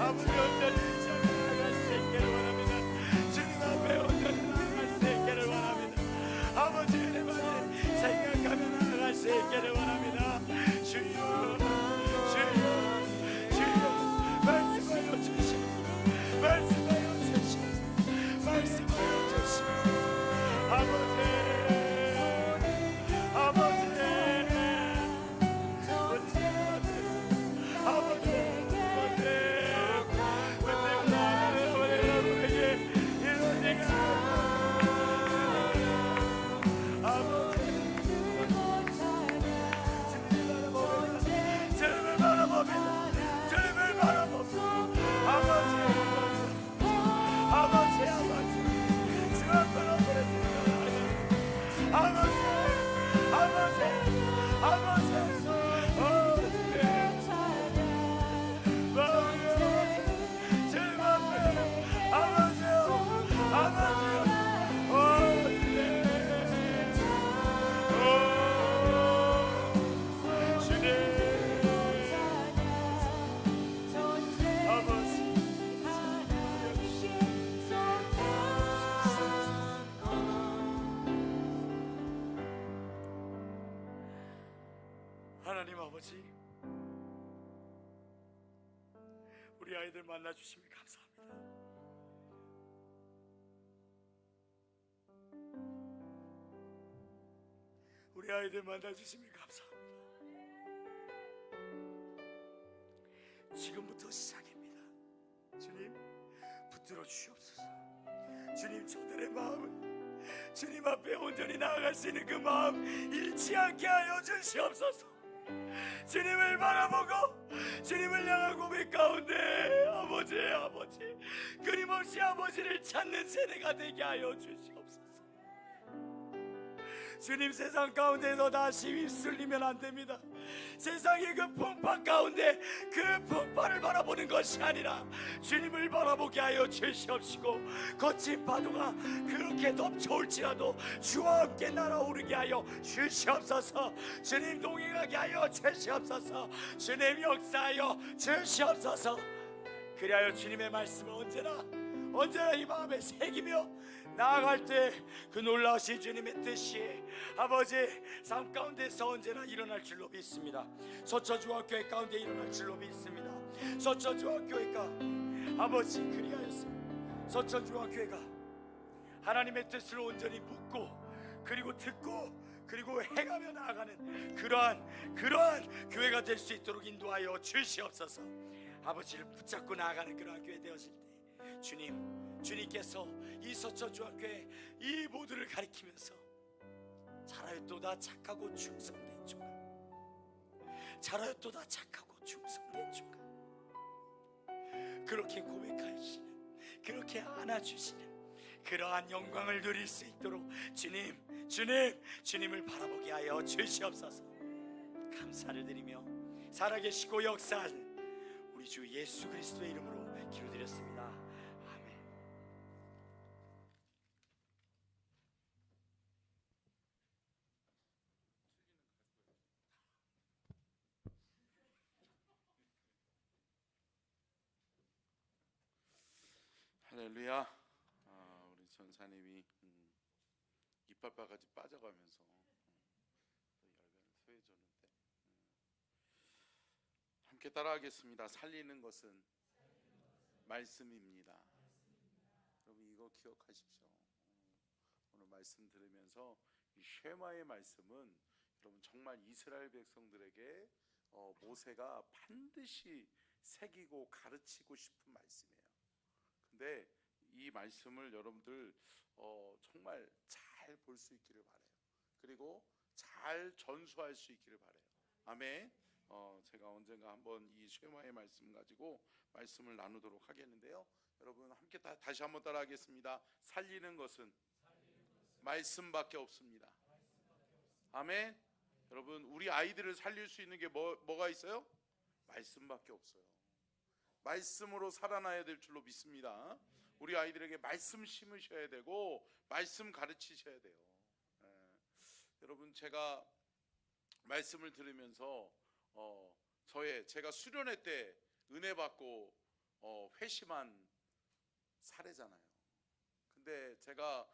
아버지 온전히 나아갈 수 있기를 원합니다. 주님 앞에 온전히 나아갈 수 있기를 원합니다. 아버지 은혜만을 생각하며 나아갈 수 있기를 원합니다. 주여, 주여, 주여, 말씀하여 주시옵소서. 말씀하여 주시옵소서. 말씀하여 주시옵소서. 아버지, 하나님 아버지, 우리 아이들 만나주심이 감사합니다. 우리 아이들 만나주심이 감사합니다. 지금부터 시작입니다. 주님, 붙들어 주시옵소서. 주님, 저들의 마음을 주님 앞에 온전히 나아갈 수 있는 그 마음 잃지 않게 하여 주시옵소서. 주님을 바라보고 주님을 향한 고백 가운데 아버지 끊임없이 아버지를 찾는 세대가 되게 하여 주시옵소서. 주님, 세상 가운데서 다시 휩쓸리면 안 됩니다. 세상의 그 풍파 가운데 그 풍파를 바라보는 것이 아니라 주님을 바라보게 하여 주시옵시고, 거친 파도가 그렇게 덮쳐올지라도 주와 함께 날아오르게 하여 주시옵소서. 주님 동행하게 하여 주시옵소서. 주님 역사하여 주시옵소서. 그리하여 주님의 말씀을 언제나 이 마음에 새기며 나아갈 때 그 놀라우신 주님의 뜻이 아버지 삶 가운데서 언제나 일어날 줄로 믿습니다. 서초중학교회 가운데 일어날 줄로 믿습니다. 서초중학교회가 아버지 그리하였습니다. 서초중학교회가 하나님의 뜻을 온전히 묻고 그리고 듣고 그리고 행하며 나아가는 그러한 교회가 될 수 있도록 인도하여 주시옵소서. 아버지를 붙잡고 나아가는 그러한 교회 되어질 때 주님께서 이 서초중학교에 이 모두를 가리키면서 잘하였도다 착하고 충성된 종아, 잘하였도다 착하고 충성된 종아, 그렇게 고백하시는, 그렇게 안아주시는 그러한 영광을 누릴 수 있도록 주님을 바라보게 하여 주시옵소서. 감사를 드리며 살아계시고 역사하는 우리 주 예수 그리스도의 이름으로 기도드렸습니다. 아멘. 할렐루야. 우리 전사님이 이빨바가지 빠져가면서 또 열변을 토해줬는데 함께 따라하겠습니다. 살리는 것은 말씀입니다. 여러분 이거 기억하십시오. 오늘 말씀 들으면서 이 쉐마의 말씀은 여러분 정말 이스라엘 백성들에게 모세가 반드시 새기고 가르치고 싶은 말씀이에요. 근데 이 말씀을 여러분들 정말 잘 볼 수 있기를 바라요. 그리고 잘 전수할 수 있기를 바라요. 아멘. 제가 언젠가 한번 이 쉐마의 말씀 가지고 말씀을 나누도록 하겠는데요. 여러분 함께 다시 한번 따라하겠습니다. 살리는 것은 말씀밖에 없습니다. 아멘. 여러분 우리 아이들을 살릴 수 있는 게 뭐가 있어요? 말씀밖에 없어요. 말씀으로 살아나야 될 줄로 믿습니다. 우리 아이들에게 말씀 심으셔야 되고 말씀 가르치셔야 돼요. 여러분 제가 말씀을 들으면서 제가 수련회 때 은혜 받고 회심한 사례잖아요. 근데 제가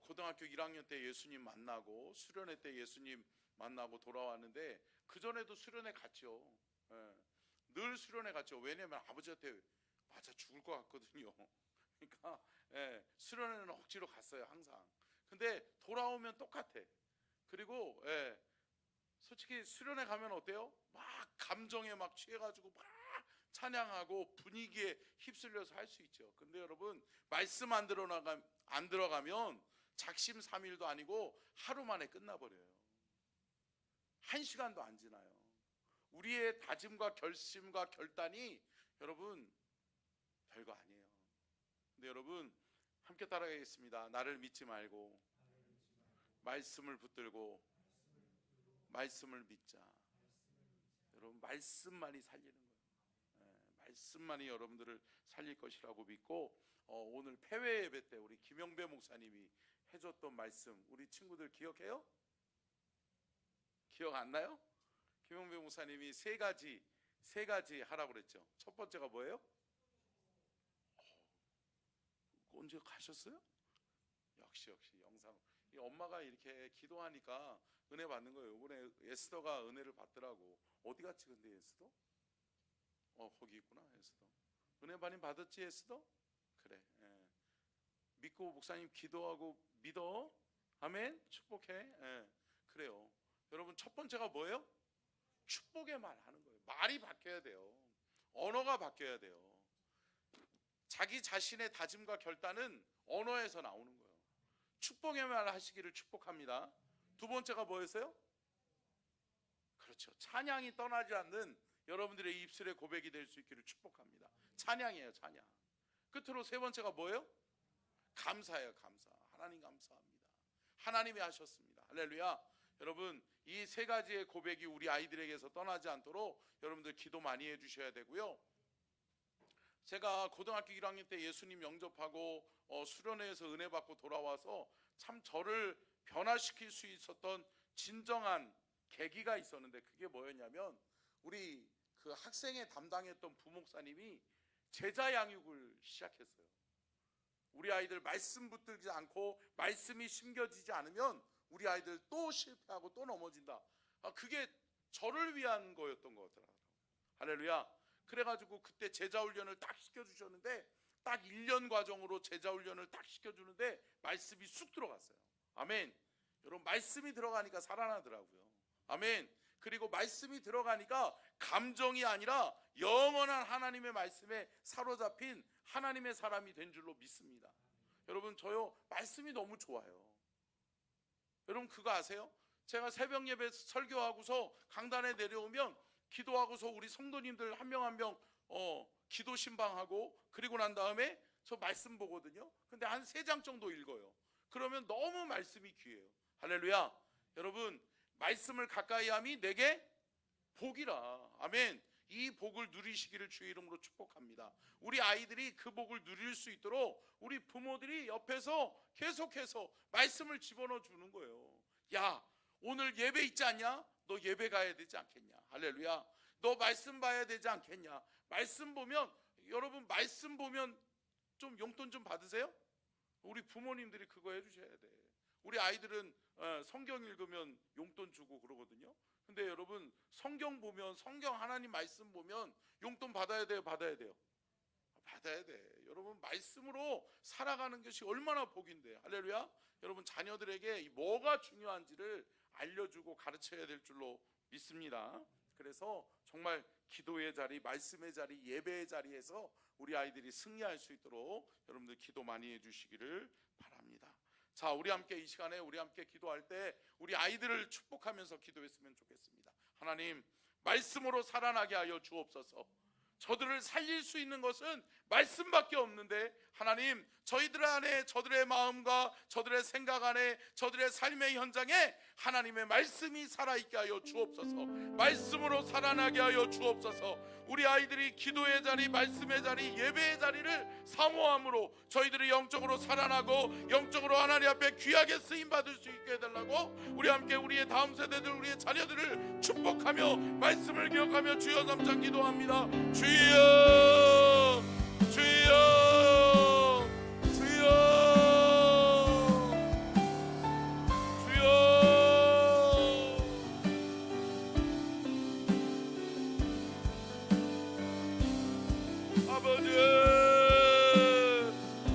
고등학교 1학년 때 예수님 만나고 수련회 때 예수님 만나고 돌아왔는데 그 전에도 수련회 갔죠. 늘 수련회 갔죠. 왜냐면 아버지한테 맞아 죽을 것 같거든요. 그러니까 수련회는 억지로 갔어요 항상. 근데 돌아오면 똑같아. 그리고 솔직히 수련회 가면 어때요? 막 감정에 막 취해가지고 막 찬양하고 분위기에 휩쓸려서 할 수 있죠. 근데 여러분 말씀 안 들어가면 작심삼일도 아니고 하루 만에 끝나버려요. 1시간도 안 지나요. 우리의 다짐과 결심과 결단이 여러분 별거 아니에요. 근데 여러분 함께 따라가겠습니다. 나를 믿지 말고 말씀을 붙들고 말씀을 믿자. 여러분 말씀만이 살리는 거예요. 말씀만이 여러분들을 살릴 것이라고 믿고 오늘 폐회 예배 때 우리 김영배 목사님이 해줬던 말씀 우리 친구들 기억해요? 기억 안 나요? 김영배 목사님이 세 가지 하라고 그랬죠. 첫 번째가 뭐예요? 언제 가셨어요? 역시 영상. 이 엄마가 이렇게 기도하니까 은혜 받는 거예요. 이번에 에스더가 은혜를 받더라고. 어디 갔지 근데 에스더? 거기 있구나 에스더. 은혜 많이 받았지 에스더? 그래. 믿고 목사님 기도하고 믿어. 아멘. 축복해. 그래요. 여러분 첫 번째가 뭐예요? 축복의 말 하는 거예요. 말이 바뀌어야 돼요. 언어가 바뀌어야 돼요. 자기 자신의 다짐과 결단은 언어에서 나오는 거예요. 축복의 말 하시기를 축복합니다. 두 번째가 뭐였어요? 그렇죠. 찬양이 떠나지 않는 여러분들의 입술의 고백이 될 수 있기를 축복합니다. 찬양이에요, 찬양. 끝으로 세 번째가 뭐예요? 감사예요, 감사. 하나님 감사합니다. 하나님이 하셨습니다. 할렐루야. 여러분 이 세 가지의 고백이 우리 아이들에게서 떠나지 않도록 여러분들 기도 많이 해주셔야 되고요. 제가 고등학교 1학년 때 예수님 영접하고 수련회에서 은혜 받고 돌아와서 참 저를 변화시킬 수 있었던 진정한 계기가 있었는데 그게 뭐였냐면 우리 그 학생회 담당했던 부목사님이 제자 양육을 시작했어요. 우리 아이들 말씀 붙들지 않고 말씀이 심겨지지 않으면 우리 아이들 또 실패하고 또 넘어진다. 그게 저를 위한 거였던 것 같더라고요. 할렐루야. 그래가지고 그때 제자훈련을 딱 시켜주셨는데 딱 1년 과정으로 제자훈련을 딱 시켜주는데 말씀이 쑥 들어갔어요. 아멘. 여러분 말씀이 들어가니까 살아나더라고요. 아멘. 그리고 말씀이 들어가니까 감정이 아니라 영원한 하나님의 말씀에 사로잡힌 하나님의 사람이 된 줄로 믿습니다. 여러분 저요 말씀이 너무 좋아요. 여러분 그거 아세요? 제가 새벽 예배 설교하고서 강단에 내려오면 기도하고서 우리 성도님들 한 명 한 명 기도 신방하고 그리고 난 다음에 저 말씀 보거든요. 근데 한 3장 정도 읽어요. 그러면 너무 말씀이 귀해요. 할렐루야. 여러분 말씀을 가까이 함이 내게 복이라. 아멘. 이 복을 누리시기를 주의 이름으로 축복합니다. 우리 아이들이 그 복을 누릴 수 있도록 우리 부모들이 옆에서 계속해서 말씀을 집어넣어 주는 거예요. 야 오늘 예배 있지 않냐? 너 예배 가야 되지 않겠냐? 할렐루야. 너 말씀 봐야 되지 않겠냐? 말씀 보면 여러분 말씀 보면 좀 용돈 좀 받으세요? 우리 부모님들이 그거 해주셔야 돼. 우리 아이들은 성경 읽으면 용돈 주고 그러거든요. 근데 여러분 성경 보면 성경 하나님 말씀 보면 용돈 받아야 돼요? 받아야 돼요? 받아야 돼. 여러분 말씀으로 살아가는 것이 얼마나 복인데. 할렐루야. 여러분 자녀들에게 뭐가 중요한지를 알려주고 가르쳐야 될 줄로 믿습니다. 그래서 정말 기도의 자리, 말씀의 자리, 예배의 자리에서 우리 아이들이 승리할 수 있도록 여러분들 기도 많이 해주시기를 바랍니다. 자, 우리 함께 이 시간에 우리 함께 기도할 때 우리 아이들을 축복하면서 기도했으면 좋겠습니다. 하나님, 말씀으로 살아나게 하여 주옵소서. 저들을 살릴 수 있는 것은 말씀밖에 없는데 하나님, 저희들 안에, 저들의 마음과 저들의 생각 안에, 저들의 삶의 현장에 하나님의 말씀이 살아있게 하여 주옵소서. 말씀으로 살아나게 하여 주옵소서. 우리 아이들이 기도의 자리, 말씀의 자리, 예배의 자리를 사모함으로 저희들이 영적으로 살아나고 영적으로 하나님 앞에 귀하게 쓰임받을 수 있게 해달라고 우리 함께 우리의 다음 세대들, 우리의 자녀들을 축복하며 말씀을 기억하며 주여 삼창 기도합니다. 주여, 주여, 주여, 주여. 아버지,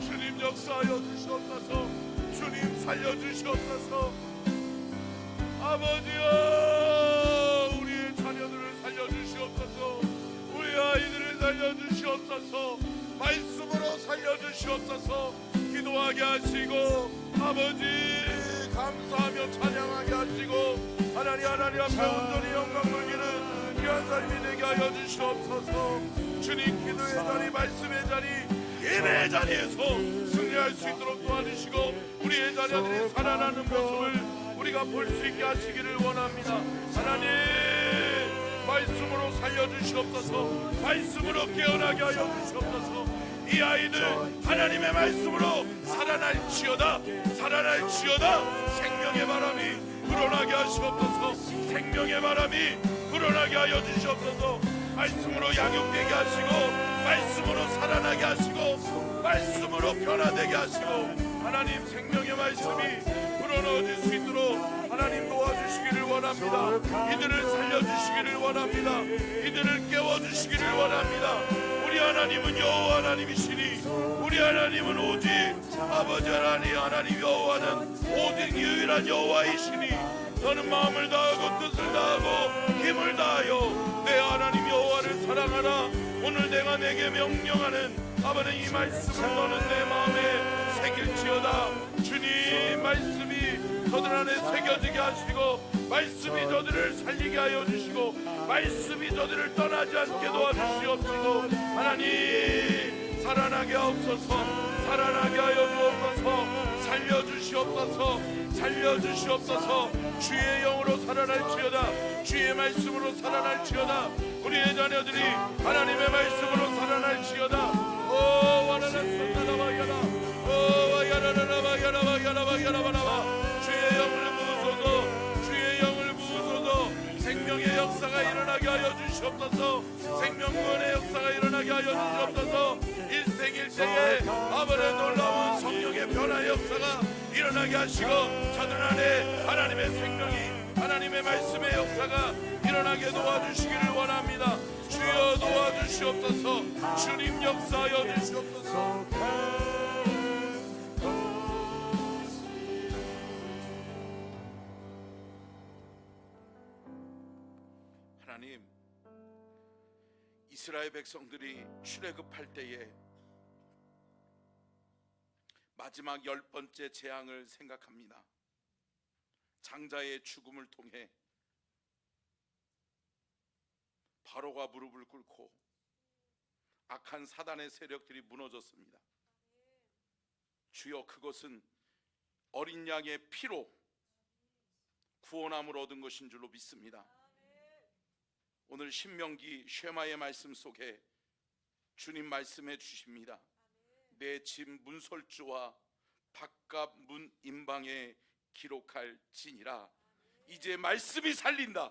주님 역사하여 주시옵소서. 주님 살려주시옵소서. 아버지여, 우리의 자녀들을 살려주시옵소서. 우리 아이들을 살려주시옵소서. 말씀으로 살려주시옵소서. 기도하게 하시고 아버지 감사하며 찬양하게 하시고 하나님 앞에 온전히 영광 돌리는 귀한 삶이 되게 하여 주시옵소서. 주님, 기도의 자리, 말씀의 자리, 예배의 자리에서 승리할 수 있도록 도와주시고 우리의 자녀들이 살아나는 모습을 우리가 볼 수 있게 하시기를 원합니다. 하나님, 말씀으로 살려주시옵소서. 말씀으로 깨어나게 하여 주시옵소서. 이 아이들 하나님의 말씀으로 살아날지어다, 살아날지어다. 생명의 바람이 불어나게 하시옵소서. 생명의 바람이 불어나게 하여 주시옵소서. 말씀으로 양육되게 하시고 말씀으로 살아나게 하시고 말씀으로 변화되게 하시고 하나님, 생명의 말씀이 불어넣어질 수 있도록 하나님 도와주시기를 원합니다. 이들을 살려주시기를 원합니다. 이들을 깨워주시기를 원합니다. 우리 하나님은 여호와 하나님이시니 우리 하나님은 오직 아버지 하나님 여호와는 오직 유일한 여호와이시니 너는 마음을 다하고 뜻을 다하고 힘을 다하여 내 하나님 여호와를 사랑하라. 오늘 내가 내게 명령하는 아버지 이 말씀을 너는 내 마음에 새길지어다. 주님, 말씀이 저들 안에 새겨지게 하시고 말씀이 저들을 살리게 하여 주시고 말씀이 저들을 떠나지 않게 도와주시옵시고 하나님, 살아나게 하옵소서. 살아나게 하여 주옵소서. 살려주시옵소서. 살려주시옵소서. 주의 영으로 살아날지어다. 주의 말씀으로 살아날지어다. 우리의 자녀들이 하나님의 말씀으로 살아날지어다. 오 와라라사타라바야라 오 와야라라바야라바야라바야라바라바. 주의 영을 부으소서. 주의 영을 부으소서. 생명의 역사가 일어나게 하여 주시옵소서. 생명구원의 역사가 일어나게 하여 주시옵소서. 일생일대에 아버지의 놀라운 성령의 변화 역사가 일어나게 하시고 저들 안에 하나님의 생명이, 하나님의 말씀의 역사가 일어나게 도와주시기를 원합니다. 주여 도와주시옵소서. 주님 역사하여 주시옵소서. 하나님, 이스라엘 백성들이 출애굽할 때에 마지막 10번째 재앙을 생각합니다. 장자의 죽음을 통해 바로가 무릎을 꿇고 악한 사단의 세력들이 무너졌습니다. 주여, 그것은 어린 양의 피로 구원함을 얻은 것인 줄로 믿습니다. 오늘 신명기 쉐마의 말씀 속에 주님 말씀해 주십니다. 내 집 문설주와 바깥 문 임방에 기록할지니라. 이제 말씀이 살린다.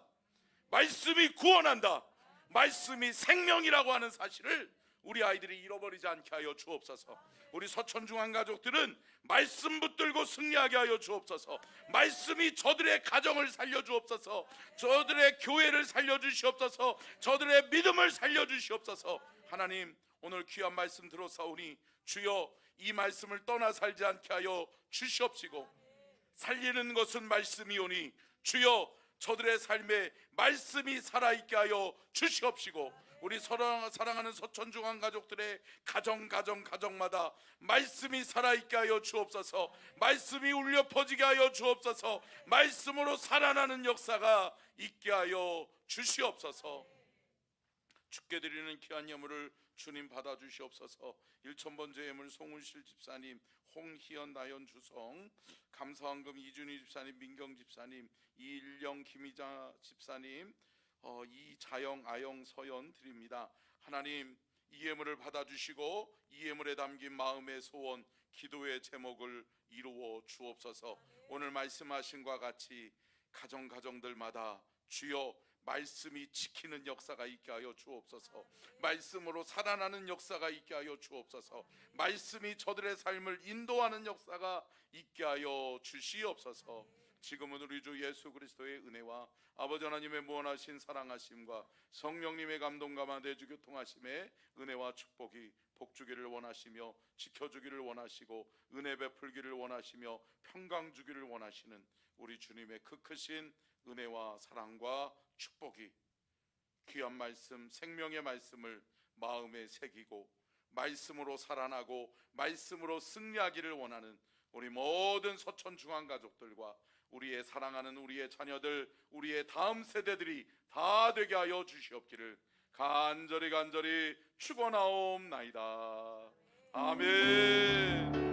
말씀이 구원한다. 말씀이 생명이라고 하는 사실을 우리 아이들이 잃어버리지 않게 하여 주옵소서. 우리 서천중앙 가족들은 말씀 붙들고 승리하게 하여 주옵소서. 말씀이 저들의 가정을 살려주옵소서. 저들의 교회를 살려주시옵소서. 저들의 믿음을 살려주시옵소서. 하나님, 오늘 귀한 말씀 들어사오니 주여, 이 말씀을 떠나 살지 않게 하여 주시옵시고 살리는 것은 말씀이오니 주여 저들의 삶에 말씀이 살아있게 하여 주시옵시고, 우리 사랑하는 서천중앙 가족들의 가정마다 말씀이 살아있게 하여 주옵소서. 말씀이 울려 퍼지게 하여 주옵소서. 말씀으로 살아나는 역사가 있게 하여 주시옵소서. 주께 드리는 귀한 예물을 주님 받아 주시옵소서. 1000번째 예물 송은실 집사님, 홍희연 나연 주성, 감사헌금 이준희 집사님, 민경 집사님, 이일령 김희자 집사님, 이자영 아영 서연 드립니다. 하나님, 이 예물을 받아주시고 이 예물에 담긴 마음의 소원, 기도의 제목을 이루어 주옵소서. 오늘 말씀하신 것 같이 가정들마다 주여 말씀이 지키는 역사가 있게 하여 주옵소서. 말씀으로 살아나는 역사가 있게 하여 주옵소서. 말씀이 저들의 삶을 인도하는 역사가 있게 하여 주시옵소서. 지금은 우리 주 예수 그리스도의 은혜와 아버지 하나님의 무한하신 사랑하심과 성령님의 감동감화 내주 교통하심의 은혜와 축복이 복주기를 원하시며 지켜주기를 원하시고 은혜 베풀기를 원하시며 평강 주기를 원하시는 우리 주님의 그 크신 은혜와 사랑과 축복이 귀한 말씀, 생명의 말씀을 마음에 새기고 말씀으로 살아나고 말씀으로 승리하기를 원하는 우리 모든 서천중앙 가족들과 우리의 사랑하는 우리의 자녀들, 우리의 다음 세대들이 다 되게 하여 주시옵기를 간절히 축원하옵나이다. 아멘.